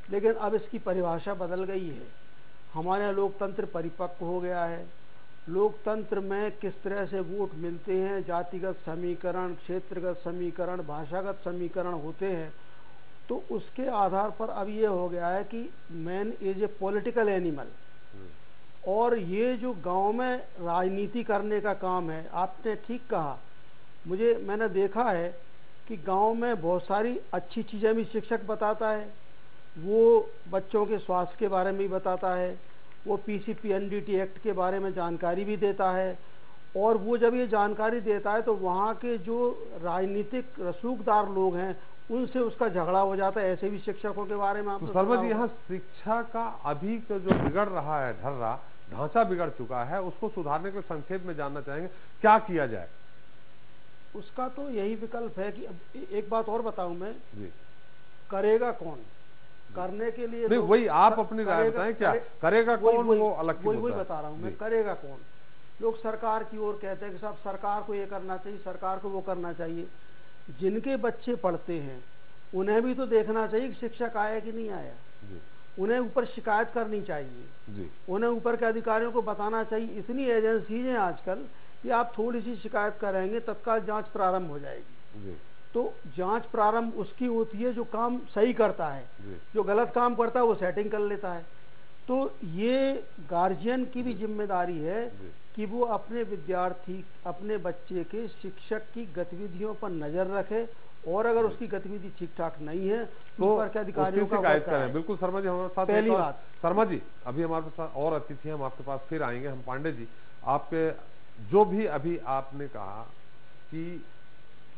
लेकिन अब इसकी परिभाषा बदल गई है। हमारे यहाँ लोकतंत्र परिपक्व हो गया है। लोकतंत्र में किस तरह से वोट मिलते हैं, जातिगत समीकरण, क्षेत्रगत समीकरण, भाषागत समीकरण होते हैं, तो उसके आधार पर अब ये हो गया है कि man is a political animal. और ये जो गांव में राजनीति करने का काम है, आपने ठीक कहा, मैंने देखा है कि गांव में बहुत सारी अच्छी चीज़ें भी शिक्षक बताता है। वो बच्चों के स्वास्थ्य के बारे में भी बताता है, वो PCP-NDT एक्ट के बारे में जानकारी भी देता है। और वो जब ये जानकारी देता है तो वहाँ के जो राजनीतिक रसूखदार लोग हैं उनसे उसका झगड़ा हो जाता है। ऐसे भी शिक्षकों के बारे में आप तो शर्मा जी, यहाँ शिक्षा का अभी जो बिगड़ रहा है ढांचा बिगड़ चुका है, उसको सुधारने के संक्षेप में जानना चाहेंगे क्या किया जाए। उसका तो यही विकल्प है कि अब एक बात और बताऊं मैं जी, करेगा कौन, करने के लिए नहीं, वही आप अपनी राय बताएं, क्या करेगा कौन, वो अलग की वही बता रहा हूँ मैं, करेगा कौन। लोग सरकार की ओर कहते हैं कि साहब सरकार को ये करना चाहिए, सरकार को वो करना चाहिए। जिनके बच्चे पढ़ते हैं उन्हें भी तो देखना चाहिए कि शिक्षक आया कि नहीं आया। उन्हें ऊपर शिकायत करनी चाहिए, उन्हें ऊपर के अधिकारियों को बताना चाहिए। इतनी एजेंसीज हैं आजकल कि आप थोड़ी सी शिकायत कराएंगे तत्काल जांच प्रारंभ हो जाएगी। तो जांच प्रारंभ उसकी होती है जो काम सही करता है, जो गलत काम करता है वो सेटिंग कर लेता है। तो ये गार्जियन की भी जिम्मेदारी है कि वो अपने विद्यार्थी, अपने बच्चे के शिक्षक की गतिविधियों पर नजर रखे, और अगर उसकी गतिविधि ठीक ठाक नहीं है तो ऊपर के अधिकारियों का शिकायत करें। बिल्कुल शर्मा जी, हमारे साथ पहली बात। शर्मा जी, अभी हमारे पास और अतिथि हैं, हम आपके पास फिर आएंगे। हम पांडे जी, आपके जो भी अभी आपने कहा कि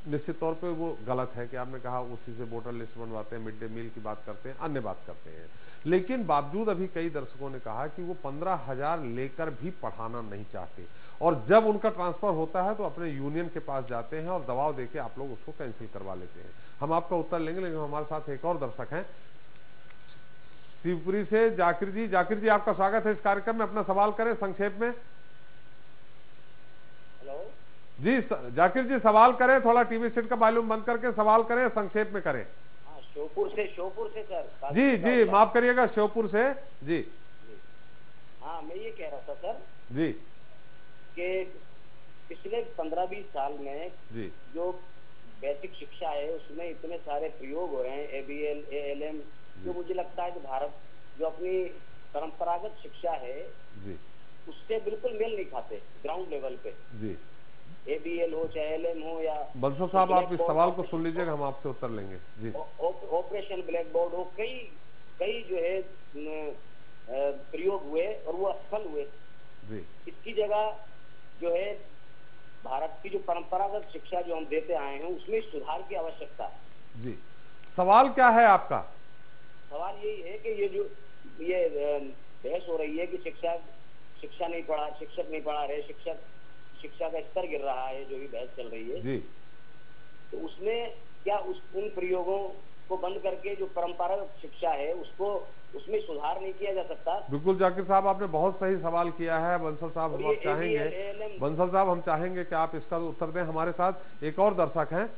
निश्चित तौर पे वो गलत है कि आपने कहा उसी से वोटर लिस्ट बनवाते हैं, मिड डे मील की बात करते हैं, अन्य बात करते हैं, लेकिन बावजूद अभी कई दर्शकों ने कहा कि वो 15,000 लेकर भी पढ़ाना नहीं चाहते, और जब उनका ट्रांसफर होता है तो अपने यूनियन के पास जाते हैं और दबाव देके आप लोग उसको कैंसिल करवा लेते हैं। हम आपका उत्तर लेंगे, लेकिन हमारे साथ एक और दर्शक हैं शिवपुरी से, जाकिर जी। जाकिर जी, आपका स्वागत है इस कार्यक्रम में, अपना सवाल करें संक्षेप में। जी जाकिर जी, सवाल करें, थोड़ा टीवी सेट का वॉल्यूम बंद करके सवाल करें, संक्षेप में करें। श्योपुर से सर। जी माफ करिएगा, श्योपुर से जी। हाँ, मैं ये कह रहा था सर जी कि पिछले 15-20 साल में जी जो बेसिक शिक्षा है उसमें इतने सारे प्रयोग हो रहे हैं, ABL, ALM, जो मुझे लगता है कि भारत जो अपनी परंपरागत शिक्षा है जी उससे बिल्कुल मेल नहीं खाते ग्राउंड लेवल पे जी। ABL हो चाहे LM हो या बंसल साहब, आप इस सवाल को सुन लीजिएगा, हम आपसे उत्तर लेंगे जी। ऑपरेशन ब्लैक बोर्ड हो, कई जो है प्रयोग हुए और वो असफल हुए जी। इसकी जगह जो है भारत की जो परंपरागत शिक्षा जो हम देते आए हैं उसमें सुधार की आवश्यकता है जी। सवाल क्या है आपका? सवाल यही है कि ये बहस हो रही है कि शिक्षा नहीं पढ़ा, शिक्षक नहीं पढ़ा रहे, शिक्षा का स्तर गिर रहा है, जो भी बहस चल रही है जी। तो उसमें क्या उन प्रयोगों को बंद करके जो परंपरागत शिक्षा है उसमें सुधार नहीं किया जा सकता? बिल्कुल जाकिर साहब, आपने बहुत सही सवाल किया है। बंसल साहब, हम चाहेंगे, बंसल साहब हम चाहेंगे कि आप इसका उत्तर दें। हमारे साथ एक और दर्शक हैं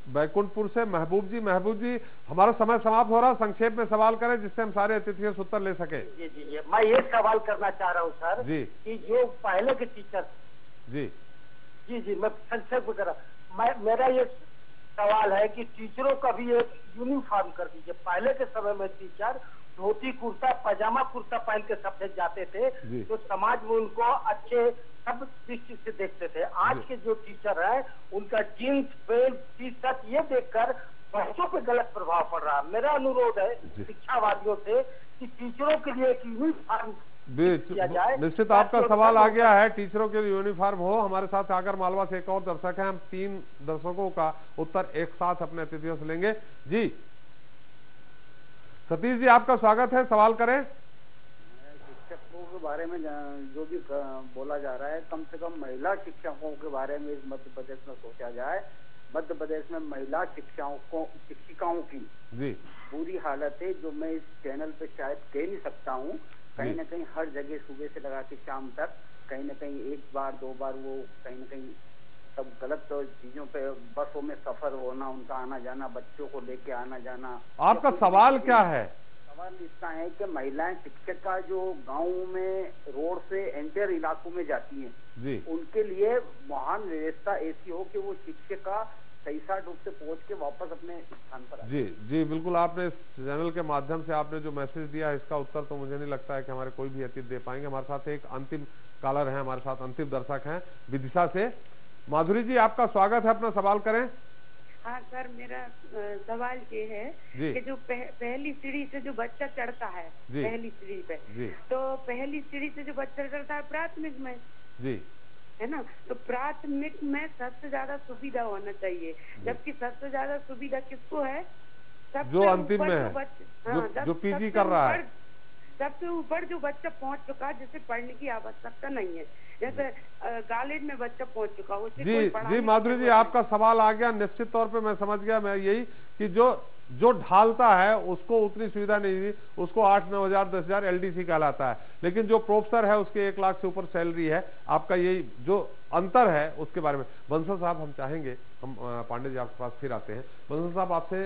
बैकुंठपुर से, महबूब जी। महबूब जी, हमारा समय समाप्त हो रहा, संक्षेप में सवाल करें जिससे हम सारे अतिथियों से उत्तर ले सके। जी, मैं ये सवाल करना चाह रहा हूँ सर जी कि जो पहले के टीचर जी जी जी, मैं संक्षेप में करा। मेरा ये सवाल है कि टीचरों का भी एक यूनिफॉर्म कर दीजिए। पहले के समय में टीचर धोती कुर्ता पजामा कुर्ता पहन के सबसे जाते थे, तो समाज में उनको अच्छे सब दृष्टि से देखते थे। आज के जो टीचर है उनका जीन्स पैंट टी शर्ट ये देखकर बच्चों पे गलत प्रभाव पड़ रहा है। मेरा अनुरोध है शिक्षावादियों से कि टीचरों के लिए एक यूनिफॉर्म किया जाए। निश्चित आपका सवाल आ गया है, टीचरों के लिए यूनिफॉर्म हो। हमारे साथ आगर मालवा से एक और दर्शक है, हम 3 दर्शकों का उत्तर एक साथ अपने अतिथियों से लेंगे। जी सतीश जी, आपका स्वागत है, सवाल करें। शिक्षकों के बारे में जो भी बोला जा रहा है, कम से कम महिला शिक्षकों के बारे में इस मध्य प्रदेश में सोचा जाए। मध्य प्रदेश में महिला शिक्षिकाओं की बुरी हालत है, जो मैं इस चैनल पे शायद कह नहीं सकता हूँ। कहीं न कहीं हर जगह सुबह से लगा के शाम तक कहीं न कहीं 1 बार 2 बार वो कहीं न कहीं सब गलत चीजों पे, बसों में सफर होना, उनका आना जाना, बच्चों को लेके आना जाना। आपका सवाल क्या है? सवाल इसका है कि महिलाएं शिक्षिका जो गाँव में रोड से एंटर इलाकों में जाती हैं, उनके लिए महान व्यवस्था ऐसी हो कि वो शिक्षिका सही रूप से पहुंच के वापस अपने स्थान पर आए। जी बिल्कुल, आपने इस चैनल के माध्यम से आपने जो मैसेज दिया है, इसका उत्तर तो मुझे नहीं लगता है कि हमारे कोई भी अतिथि दे पाएंगे। हमारे साथ एक अंतिम कॉलर है, हमारे साथ अंतिम दर्शक हैं विदिशा से। माधुरी जी, आपका स्वागत है, अपना सवाल करें। हाँ सर, मेरा सवाल ये है कि जो पहली सीढ़ी से जो बच्चा चढ़ता है पहली सीढ़ी पे, तो पहली सीढ़ी से जो बच्चा चढ़ता है प्राथमिक में, है ना, तो प्राथमिक में सबसे ज्यादा सुविधा होना चाहिए, जबकि सबसे ज्यादा सुविधा किसको है? जो अंतिम में है, जो पीजी कर रहा है। सबसे ऊपर जो बच्चा पहुंच चुका है, जिसे पढ़ने की आवश्यकता नहीं है, जैसे कॉलेज में बच्चा पहुंच चुका हो। जी माधुरी जी, आपका सवाल आ गया, निश्चित तौर पे मैं समझ गया। मैं यही कि जो ढालता है उसको उतनी सुविधा नहीं दी, उसको 8-9 हजार 10 हजार LDC कहलाता है, लेकिन जो प्रोफेसर है उसके 1 लाख से ऊपर सैलरी है। आपका यही जो अंतर है उसके बारे में बंसल साहब हम चाहेंगे, हम पांडे जी आपके पास फिर आते हैं। बंसल साहब, आपसे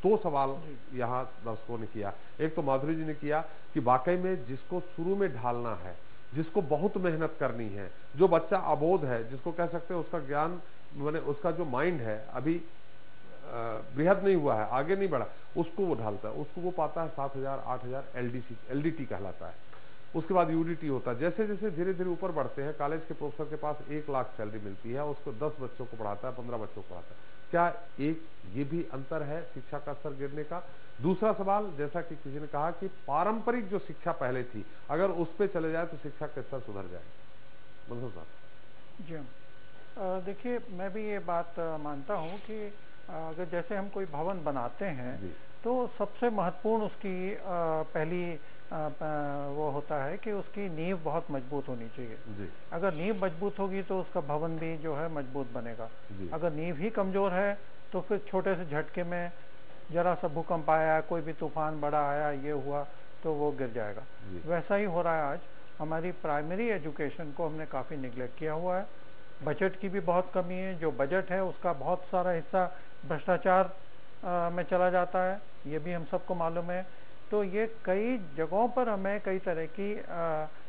2 सवाल यहाँ दर्शकों ने किया। एक तो माधुरी जी ने किया कि वाकई में जिसको शुरू में ढालना है, जिसको बहुत मेहनत करनी है, जो बच्चा अबोध है, जिसको कह सकते हैं उसका ज्ञान माने उसका जो माइंड है अभी बृहद नहीं हुआ है, आगे नहीं बढ़ा, उसको वो ढालता है, उसको वो पाता है 7,000 8,000 LDT कहलाता है। उसके बाद UDT होता है। जैसे जैसे धीरे धीरे ऊपर बढ़ते हैं, कॉलेज के प्रोफेसर के पास 1 लाख सैलरी मिलती है, उसको 10 बच्चों को पढ़ाता है, 15 बच्चों को पढ़ाता है। क्या ये भी अंतर है शिक्षा का स्तर गिरने का? दूसरा सवाल, जैसा कि किसी ने कहा कि पारंपरिक जो शिक्षा पहले थी, अगर उस पर चले जाए तो शिक्षा का स्तर सुधर जाए। मंसूर साहब जी, देखिए मैं भी ये बात मानता हूँ कि अगर जैसे हम कोई भवन बनाते हैं तो सबसे महत्वपूर्ण उसकी पहली वो होता है कि उसकी नींव बहुत मजबूत होनी चाहिए। अगर नींव मजबूत होगी तो उसका भवन भी जो है मजबूत बनेगा। अगर नींव ही कमजोर है तो फिर छोटे से झटके में जरा सा भूकंप आया, कोई भी तूफान बड़ा आया, ये हुआ तो वो गिर जाएगा। वैसा ही हो रहा है आज। हमारी प्राइमरी एजुकेशन को हमने काफ़ी निगलेक्ट किया हुआ है। बजट की भी बहुत कमी है। जो बजट है उसका बहुत सारा हिस्सा भ्रष्टाचार में चला जाता है, ये भी हम सबको मालूम है। तो ये कई जगहों पर हमें कई तरह की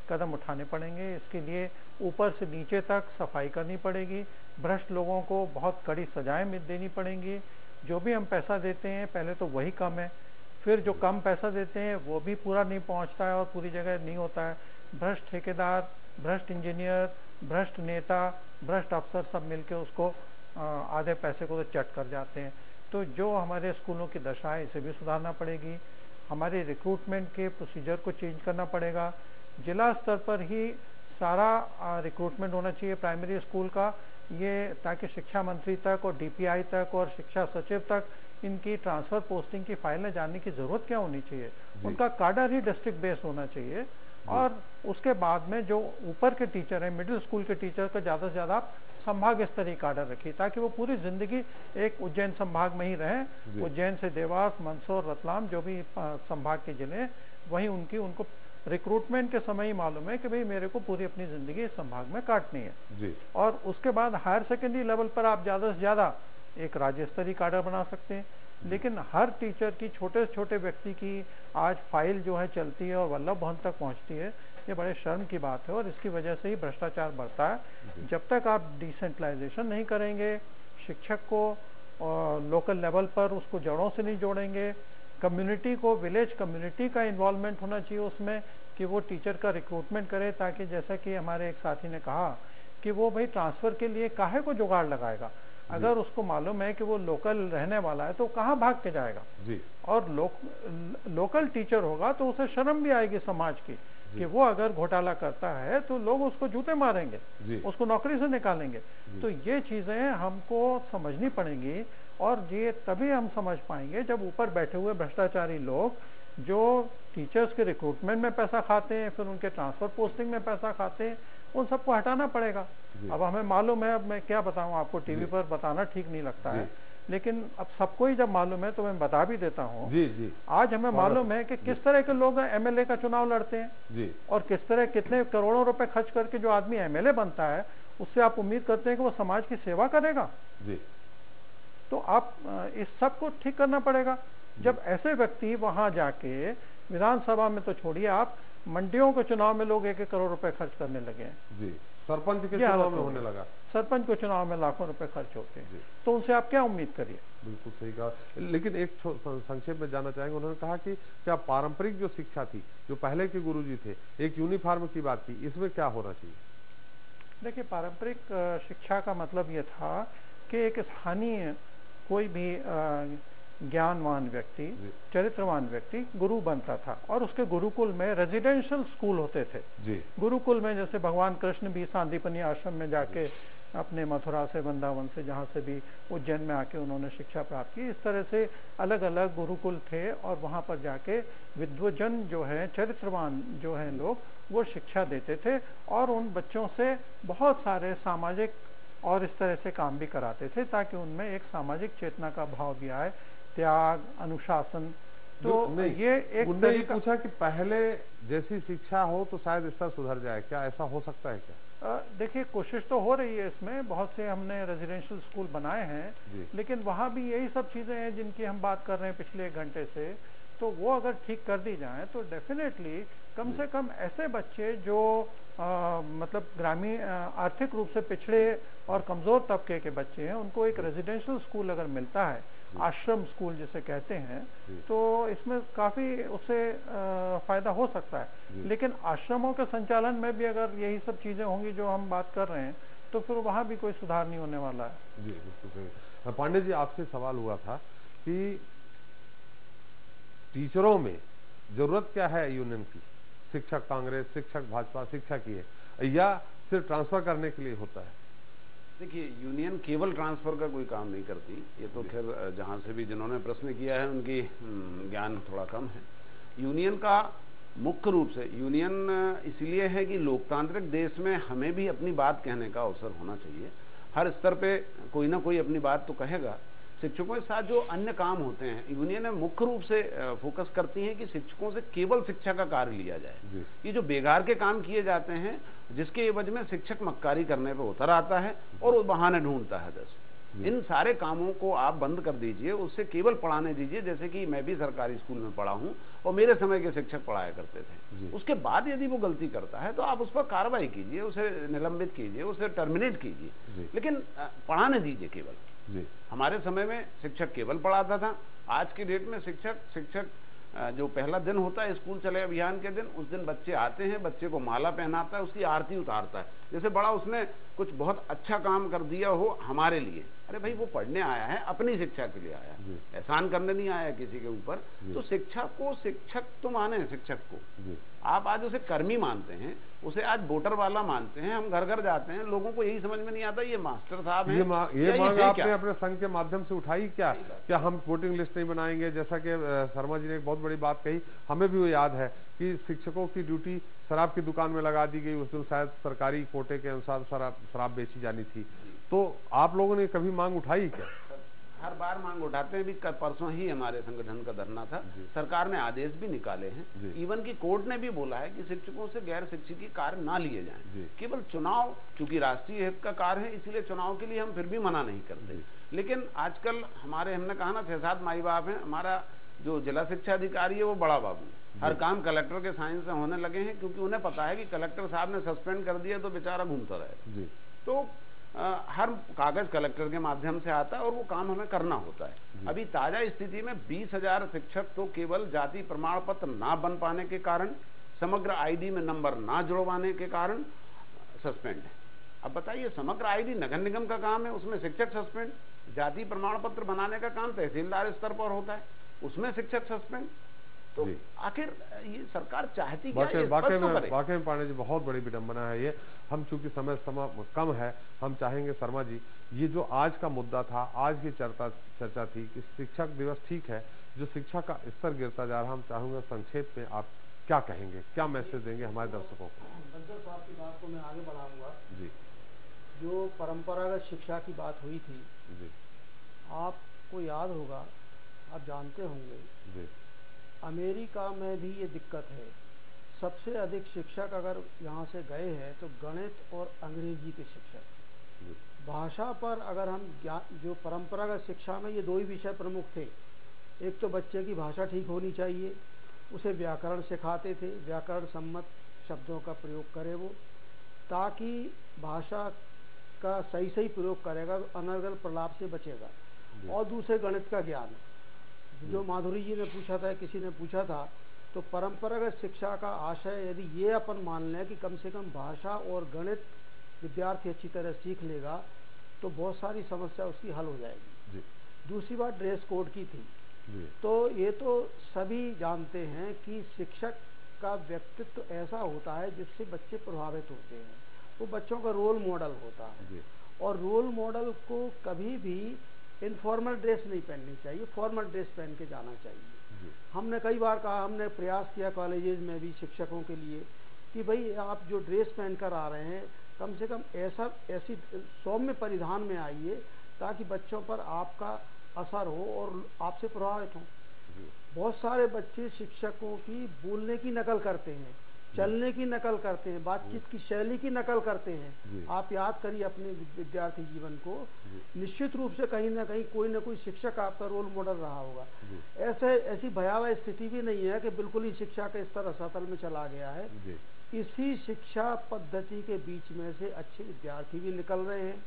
कदम उठाने पड़ेंगे। इसके लिए ऊपर से नीचे तक सफाई करनी पड़ेगी। भ्रष्ट लोगों को बहुत कड़ी सजाएं देनी पड़ेंगी। जो भी हम पैसा देते हैं पहले तो वही कम है, फिर जो कम पैसा देते हैं वो भी पूरा नहीं पहुंचता है और पूरी जगह नहीं होता है। भ्रष्ट ठेकेदार, भ्रष्ट इंजीनियर, भ्रष्ट नेता, भ्रष्ट अफसर सब मिलके उसको आधे पैसे को तो चट कर जाते हैं। तो जो हमारे स्कूलों की दशा है इसे भी सुधारना पड़ेगी। हमारे रिक्रूटमेंट के प्रोसीजर को चेंज करना पड़ेगा। जिला स्तर पर ही सारा रिक्रूटमेंट होना चाहिए प्राइमरी स्कूल का, ये ताकि शिक्षा मंत्री तक और DPI तक और शिक्षा सचिव तक इनकी ट्रांसफर पोस्टिंग की फाइलें जानने की जरूरत क्या होनी चाहिए। उनका काडर ही डिस्ट्रिक्ट बेस्ड होना चाहिए। और उसके बाद में जो ऊपर के टीचर हैं, मिडिल स्कूल के टीचर का ज़्यादा से ज़्यादा संभाग स्तरीय काडर रखिए ताकि वो पूरी जिंदगी एक उज्जैन संभाग में ही रहें। उज्जैन से देवास, मंदसौर, रतलाम जो भी संभाग के जिले वहीं उनको रिक्रूटमेंट के समय ही मालूम है कि भाई मेरे को पूरी अपनी जिंदगी इस संभाग में काटनी है। और उसके बाद हायर सेकेंडरी लेवल पर आप ज़्यादा से ज़्यादा एक राज्य स्तरीय काडर बना सकते हैं। लेकिन हर टीचर की, छोटे से छोटे व्यक्ति की आज फाइल जो है चलती है और वल्लभ भवन तक पहुंचती है। ये बड़े शर्म की बात है और इसकी वजह से ही भ्रष्टाचार बढ़ता है। जब तक आप डिसेंट्रलाइजेशन नहीं करेंगे, शिक्षक को लोकल लेवल पर उसको जड़ों से नहीं जोड़ेंगे, कम्युनिटी को, विलेज कम्युनिटी का इन्वॉल्वमेंट होना चाहिए उसमें कि वो टीचर का रिक्रूटमेंट करे, ताकि जैसा कि हमारे एक साथी ने कहा कि वो भाई ट्रांसफ़र के लिए काहे को जुगाड़ लगाएगा। अगर उसको मालूम है कि वो लोकल रहने वाला है तो कहाँ भाग के जाएगा जी। और लोकल टीचर होगा तो उसे शर्म भी आएगी समाज की कि वो अगर घोटाला करता है तो लोग उसको जूते मारेंगे, उसको नौकरी से निकालेंगे। तो ये चीज़ें हमको समझनी पड़ेंगी और ये तभी हम समझ पाएंगे जब ऊपर बैठे हुए भ्रष्टाचारी लोग जो टीचर्स के रिक्रूटमेंट में पैसा खाते हैं, फिर उनके ट्रांसफ़र पोस्टिंग में पैसा खाते हैं, उन सबको हटाना पड़ेगा। अब हमें मालूम है, अब मैं क्या बताऊं आपको, टीवी पर बताना ठीक नहीं लगता है, लेकिन अब सबको ही जब मालूम है तो मैं बता भी देता हूं। आज हमें मालूम है कि किस तरह के लोग एमएलए का चुनाव लड़ते हैं और किस तरह कितने करोड़ों रुपए खर्च करके जो आदमी एमएलए बनता है उससे आप उम्मीद करते हैं कि वो समाज की सेवा करेगा। तो आप इस सब को ठीक करना पड़ेगा। जब ऐसे व्यक्ति वहां जाके विधानसभा में तो छोड़िए, आप मंडियों के चुनाव में लोग 1-1 करोड़ रुपए खर्च करने लगे हैं जी। सरपंच के चुनाव में होने लगा, सरपंच के चुनाव में लाखों रुपए खर्च होते हैं, तो उनसे आप क्या उम्मीद करिए। बिल्कुल सही कहा। लेकिन एक संक्षेप में जानना चाहेंगे, उन्होंने कहा कि क्या पारंपरिक जो शिक्षा थी, जो पहले के गुरुजी थे, एक यूनिफॉर्म की बात की, इसमें क्या होना चाहिए। देखिए, पारंपरिक शिक्षा का मतलब ये था कि एक स्थानीय कोई भी ज्ञानवान व्यक्ति, चरित्रवान व्यक्ति गुरु बनता था और उसके गुरुकुल में रेजिडेंशियल स्कूल होते थे जी। गुरुकुल में जैसे भगवान कृष्ण भी सांदीपनी आश्रम में जाके अपने मथुरा से, वृंदावन से, जहाँ से भी उज्जैन में आके उन्होंने शिक्षा प्राप्त की, इस तरह से अलग अलग गुरुकुल थे और वहाँ पर जाके विद्वजन जो है, चरित्रवान जो है लोग, वो शिक्षा देते थे और उन बच्चों से बहुत सारे सामाजिक और इस तरह से काम भी कराते थे ताकि उनमें एक सामाजिक चेतना का भाव भी आए, त्याग, अनुशासन। तो ये एक तरीका पूछा कि पहले जैसी शिक्षा हो तो शायद स्तर सुधर जाए, क्या ऐसा हो सकता है क्या। देखिए, कोशिश तो हो रही है इसमें, बहुत से हमने रेजिडेंशियल स्कूल बनाए हैं, लेकिन वहाँ भी यही सब चीज़ें हैं जिनकी हम बात कर रहे हैं पिछले 1 घंटे से। तो वो अगर ठीक कर दी जाए तो डेफिनेटली कम से कम ऐसे बच्चे जो मतलब ग्रामीण आर्थिक रूप से पिछड़े और कमज़ोर तबके के बच्चे हैं, उनको एक रेजिडेंशियल स्कूल अगर मिलता है, आश्रम स्कूल जिसे कहते हैं, तो इसमें काफ़ी उससे फ़ायदा हो सकता है। लेकिन आश्रमों के संचालन में भी अगर यही सब चीज़ें होंगी जो हम बात कर रहे हैं तो फिर वहाँ भी कोई सुधार नहीं होने वाला है। जी बिल्कुल सही। पांडे जी, आपसे सवाल हुआ था कि टीचरों में जरूरत क्या है यूनियन की, शिक्षक कांग्रेस, शिक्षक भाजपा, शिक्षा की है या सिर्फ ट्रांसफर करने के लिए होता है। देखिए, यूनियन केवल ट्रांसफर का कोई काम नहीं करती, ये तो खैर जहां से भी जिन्होंने प्रश्न किया है उनकी ज्ञान थोड़ा कम है। यूनियन का मुख्य रूप से यूनियन इसलिए है कि लोकतांत्रिक देश में हमें भी अपनी बात कहने का अवसर होना चाहिए। हर स्तर पे कोई ना कोई अपनी बात तो कहेगा। शिक्षकों के साथ जो अन्य काम होते हैं, यूनियन मुख्य रूप से फोकस करती हैं कि शिक्षकों से केवल शिक्षा का कार्य लिया जाए। ये जो बेकार के काम किए जाते हैं जिसके एवज में शिक्षक मक्कारी करने पे उतर आता है और वो बहाने ढूंढता है 10, इन सारे कामों को आप बंद कर दीजिए, उससे केवल पढ़ाने दीजिए। जैसे कि मैं भी सरकारी स्कूल में पढ़ा हूं और मेरे समय के शिक्षक पढ़ाया करते थे। उसके बाद यदि वो गलती करता है तो आप उस पर कार्रवाई कीजिए, उसे निलंबित कीजिए, उसे टर्मिनेट कीजिए, लेकिन पढ़ाने दीजिए केवल। हमारे समय में शिक्षक केवल पढ़ाता था। आज की डेट में शिक्षक जो पहला दिन होता है स्कूल चले अभियान के दिन, उस दिन बच्चे आते हैं, बच्चे को माला पहनाता है, उसकी आरती उतारता है, जैसे बड़ा उसने कुछ बहुत अच्छा काम कर दिया हो हमारे लिए। अरे भाई, वो पढ़ने आया है, अपनी शिक्षा के लिए आया, एहसान करने नहीं आया किसी के ऊपर। तो शिक्षा को शिक्षक तो माने, शिक्षक को आप आज उसे कर्मी मानते हैं, उसे आज वोटर वाला मानते हैं। हम घर घर जाते हैं, लोगों को यही समझ में नहीं आता ये मास्टर साहब हैं। ये मांग आपने अपने संघ के माध्यम से उठाई क्या हम वोटिंग लिस्ट नहीं बनाएंगे, जैसा कि शर्मा जी ने एक बहुत बड़ी बात कही, हमें भी वो याद है कि शिक्षकों की ड्यूटी शराब की दुकान में लगा दी गई। उस दिन शायद सरकारी कोटे के अनुसार शराब बेची जानी थी। तो आप लोगों ने कभी मांग उठाई क्या। हर बार मांग उठाते हैं। भी परसों ही हमारे संगठन का धरना था, सरकार ने आदेश भी निकाले हैं। इवन की कोर्ट ने भी बोला है कि शिक्षकों से गैर शिक्षकी कार्य ना लिए जाएं। केवल चुनाव, चूंकि राष्ट्रीय हित का कार्य है इसलिए चुनाव के लिए हम फिर भी मना नहीं करते। लेकिन आजकल हमने कहा ना 6-7 माई बाप हैं, हमारा जो जिला शिक्षा अधिकारी है वो बड़ा बाबू, हर काम कलेक्टर के साइन से होने लगे हैं, क्योंकि उन्हें पता है कि कलेक्टर साहब ने सस्पेंड कर दिया तो बेचारा घूमता रहेगा। तो हर कागज कलेक्टर के माध्यम से आता है और वो काम हमें करना होता है। अभी ताजा स्थिति में 20,000 शिक्षक तो केवल जाति प्रमाण पत्र ना बन पाने के कारण, समग्र आईडी में नंबर ना जुड़वाने के कारण सस्पेंड है। अब बताइए, समग्र आईडी नगर निगम का काम है, उसमें शिक्षक सस्पेंड। जाति प्रमाण पत्र बनाने का काम तहसीलदार स्तर पर होता है, उसमें शिक्षक सस्पेंड। तो आखिर ये सरकार चाहती क्या है? वाकई में पांडे जी बहुत बड़ी विडंबना है ये। हम चूंकि समय कम है, हम चाहेंगे शर्मा जी, ये जो आज का मुद्दा था, आज की चर्चा थी कि शिक्षक दिवस ठीक है, जो शिक्षा का स्तर गिरता जा रहा, हम चाहूंगा संक्षेप में आप क्या कहेंगे, क्या मैसेज देंगे हमारे दर्शकों को? बंसल साहब की बात को मैं आगे बढ़ाऊंगा जी। जो परंपरागत शिक्षा की बात हुई थी जी, आपको याद होगा, आप जानते होंगे जी, अमेरिका में भी ये दिक्कत है। सबसे अधिक शिक्षक अगर यहाँ से गए हैं तो गणित और अंग्रेजी के शिक्षक। भाषा पर अगर हम जो परंपरागत शिक्षा में ये दो ही विषय प्रमुख थे, एक तो बच्चे की भाषा ठीक होनी चाहिए, उसे व्याकरण सिखाते थे, व्याकरण सम्मत शब्दों का प्रयोग करे वो, ताकि भाषा का सही प्रयोग करेगा तो अनर्गल प्रलाप से बचेगा। और दूसरे गणित का ज्ञान, जो माधुरी जी ने पूछा था, किसी ने पूछा था, तो परंपरागत शिक्षा का आशय यदि ये अपन मान लें कि कम से कम भाषा और गणित विद्यार्थी अच्छी तरह सीख लेगा तो बहुत सारी समस्या उसकी हल हो जाएगी। दूसरी बात ड्रेस कोड की थी। तो ये तो सभी जानते हैं कि शिक्षक का व्यक्तित्व ऐसा होता है जिससे बच्चे प्रभावित होते हैं, वो बच्चों का रोल मॉडल होता है। और रोल मॉडल को कभी भी इनफॉर्मल ड्रेस नहीं पहननी चाहिए, फॉर्मल ड्रेस पहन के जाना चाहिए। हमने कई बार कहा, हमने प्रयास किया कॉलेजेस में भी शिक्षकों के लिए कि भाई आप जो ड्रेस पहन कर आ रहे हैं कम से कम ऐसी सौम्य परिधान में आइए ताकि बच्चों पर आपका असर हो और आपसे प्रभावित हो। बहुत सारे बच्चे शिक्षकों की बोलने की नकल करते हैं, चलने की नकल करते हैं, बातचीत की शैली की नकल करते हैं। आप याद करिए अपने विद्यार्थी जीवन को, निश्चित रूप से कहीं ना कहीं कोई ना कोई शिक्षक आपका रोल मॉडल रहा होगा। ऐसी भयावह स्थिति भी नहीं है कि बिल्कुल ही शिक्षा का स्तर असतल में चला गया है। इसी शिक्षा पद्धति के बीच में से अच्छे विद्यार्थी भी निकल रहे हैं,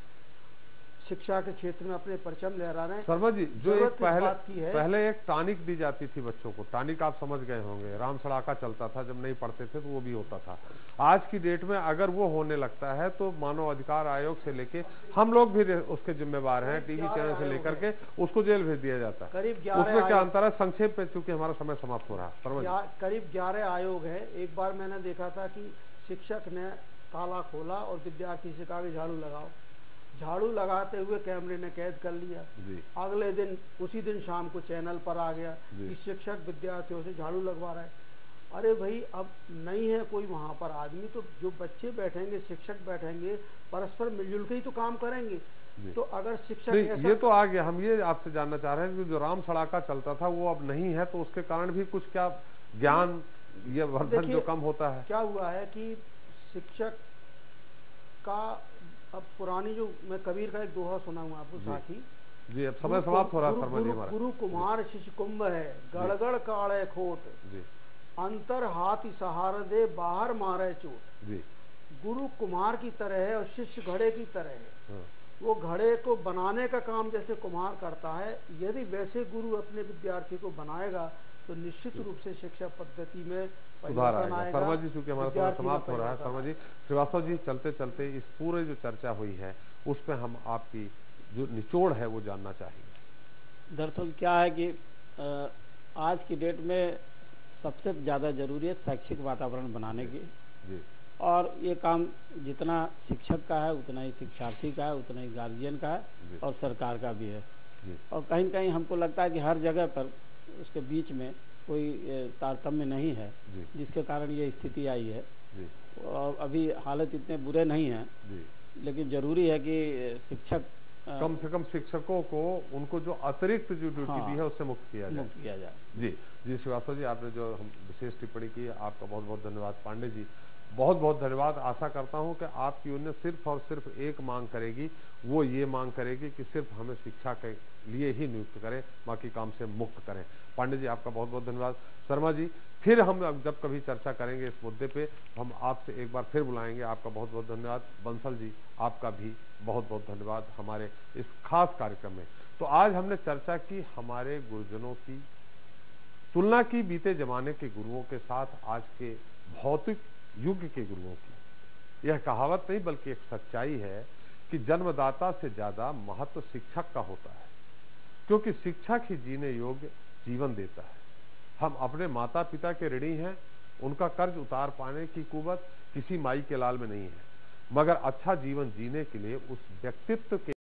शिक्षा के क्षेत्र में अपने परचम लहरा रहे हैं। शर्मा जी, जो एक पहले एक टानिक दी जाती थी बच्चों को, टानिक आप समझ गए होंगे, राम सड़ाका चलता था, जब नहीं पढ़ते थे तो वो भी होता था। आज की डेट में अगर वो होने लगता है तो मानव अधिकार आयोग से लेके हम लोग भी उसके जिम्मेवार हैं, टीवी चैनल से लेकर के उसको जेल भेज दिया जाता है। उसमें क्या अंतर है? संक्षेप में, चूंकि हमारा समय समाप्त हो रहा है। शर्मा जी, करीब 11 आयोग है। एक बार मैंने देखा था कि शिक्षक ने ताला खोला और विद्यार्थी से कहा कि झाड़ू लगाओ, झाड़ू लगाते हुए कैमरे ने कैद कर लिया। अगले दिन उसी दिन शाम को चैनल पर आ गया कि शिक्षक विद्यार्थियों से झाड़ू लगवा रहा है। अरे भाई, अब नहीं है कोई वहां पर आदमी, तो जो बच्चे बैठेंगे, शिक्षक बैठेंगे, परस्पर मिलजुल के ही तो काम करेंगे। तो अगर शिक्षक ये तो आ गया, हम ये आपसे जानना चाह रहे हैं कि जो राम सड़ाका चलता था वो अब नहीं है, तो उसके कारण भी कुछ क्या ज्ञान ये वर्धन जो कम होता है? क्या हुआ है कि शिक्षक का, अब पुरानी जो, मैं कबीर का एक दोहा सुनाऊंगा आपको साथी जी। अब समय समाप्त हो रहा है शर्मा जी हमारा। गुरु कुमार शिष्य कुंभ है, गड़गड़ काले खोट, अंतर हाथी सहारा दे, बाहर मारे चोट। गुरु कुमार की तरह है और शिष्य घड़े की तरह है। वो घड़े को बनाने का काम जैसे कुम्हार करता है, यदि वैसे गुरु अपने विद्यार्थी को बनाएगा तो निश्चित रूप से शिक्षा पद्धति में सुधार आएगा। शर्मा जी, चूंकि हमारा समय समाप्त हो रहा है, शर्मा जी, श्रीवास्तव जी, चलते चलते इस पूरे जो चर्चा हुई है उस पर हम आपकी जो निचोड़ है वो जानना चाहेंगे। दरअसल क्या है कि आज की डेट में सबसे ज्यादा जरूरी है शैक्षिक वातावरण बनाने की, और ये काम जितना शिक्षक का है उतना ही शिक्षार्थी का है, उतना ही गार्जियन का है और सरकार का भी है। और कहीं न कहीं हमको लगता है कि हर जगह पर उसके बीच में कोई तारतम्य नहीं है, जिसके कारण ये स्थिति आई है। और अभी हालत इतने बुरे नहीं हैं, लेकिन जरूरी है कि शिक्षक कम से कम शिक्षकों को उनको जो अतिरिक्त जो ड्यूटी दी है उससे मुक्त किया जाए। जी श्रीवास्तव जी, आपने जो विशेष टिप्पणी की, आपका बहुत बहुत धन्यवाद। पांडे जी, बहुत बहुत धन्यवाद। आशा करता हूं कि आपकी यूनियन सिर्फ और सिर्फ एक मांग करेगी, वो ये मांग करेगी कि सिर्फ हमें शिक्षा के लिए ही नियुक्त करें, बाकी काम से मुक्त करें। पांडे जी आपका बहुत बहुत धन्यवाद। शर्मा जी फिर हम जब कभी चर्चा करेंगे इस मुद्दे पे हम आपसे एक बार फिर बुलाएंगे। आपका बहुत बहुत धन्यवाद। बंसल जी आपका भी बहुत बहुत धन्यवाद हमारे इस खास कार्यक्रम में। तो आज हमने चर्चा की हमारे गुरुजनों की, तुलना की बीते जमाने के गुरुओं के साथ आज के भौतिक युग के गुरुओं की। यह कहावत नहीं बल्कि एक सच्चाई है कि जन्मदाता से ज्यादा महत्व शिक्षक का होता है, क्योंकि शिक्षक ही जीने योग्य जीवन देता है। हम अपने माता पिता के ऋणी हैं, उनका कर्ज उतार पाने की कुवत किसी माई के लाल में नहीं है, मगर अच्छा जीवन जीने के लिए उस व्यक्तित्व के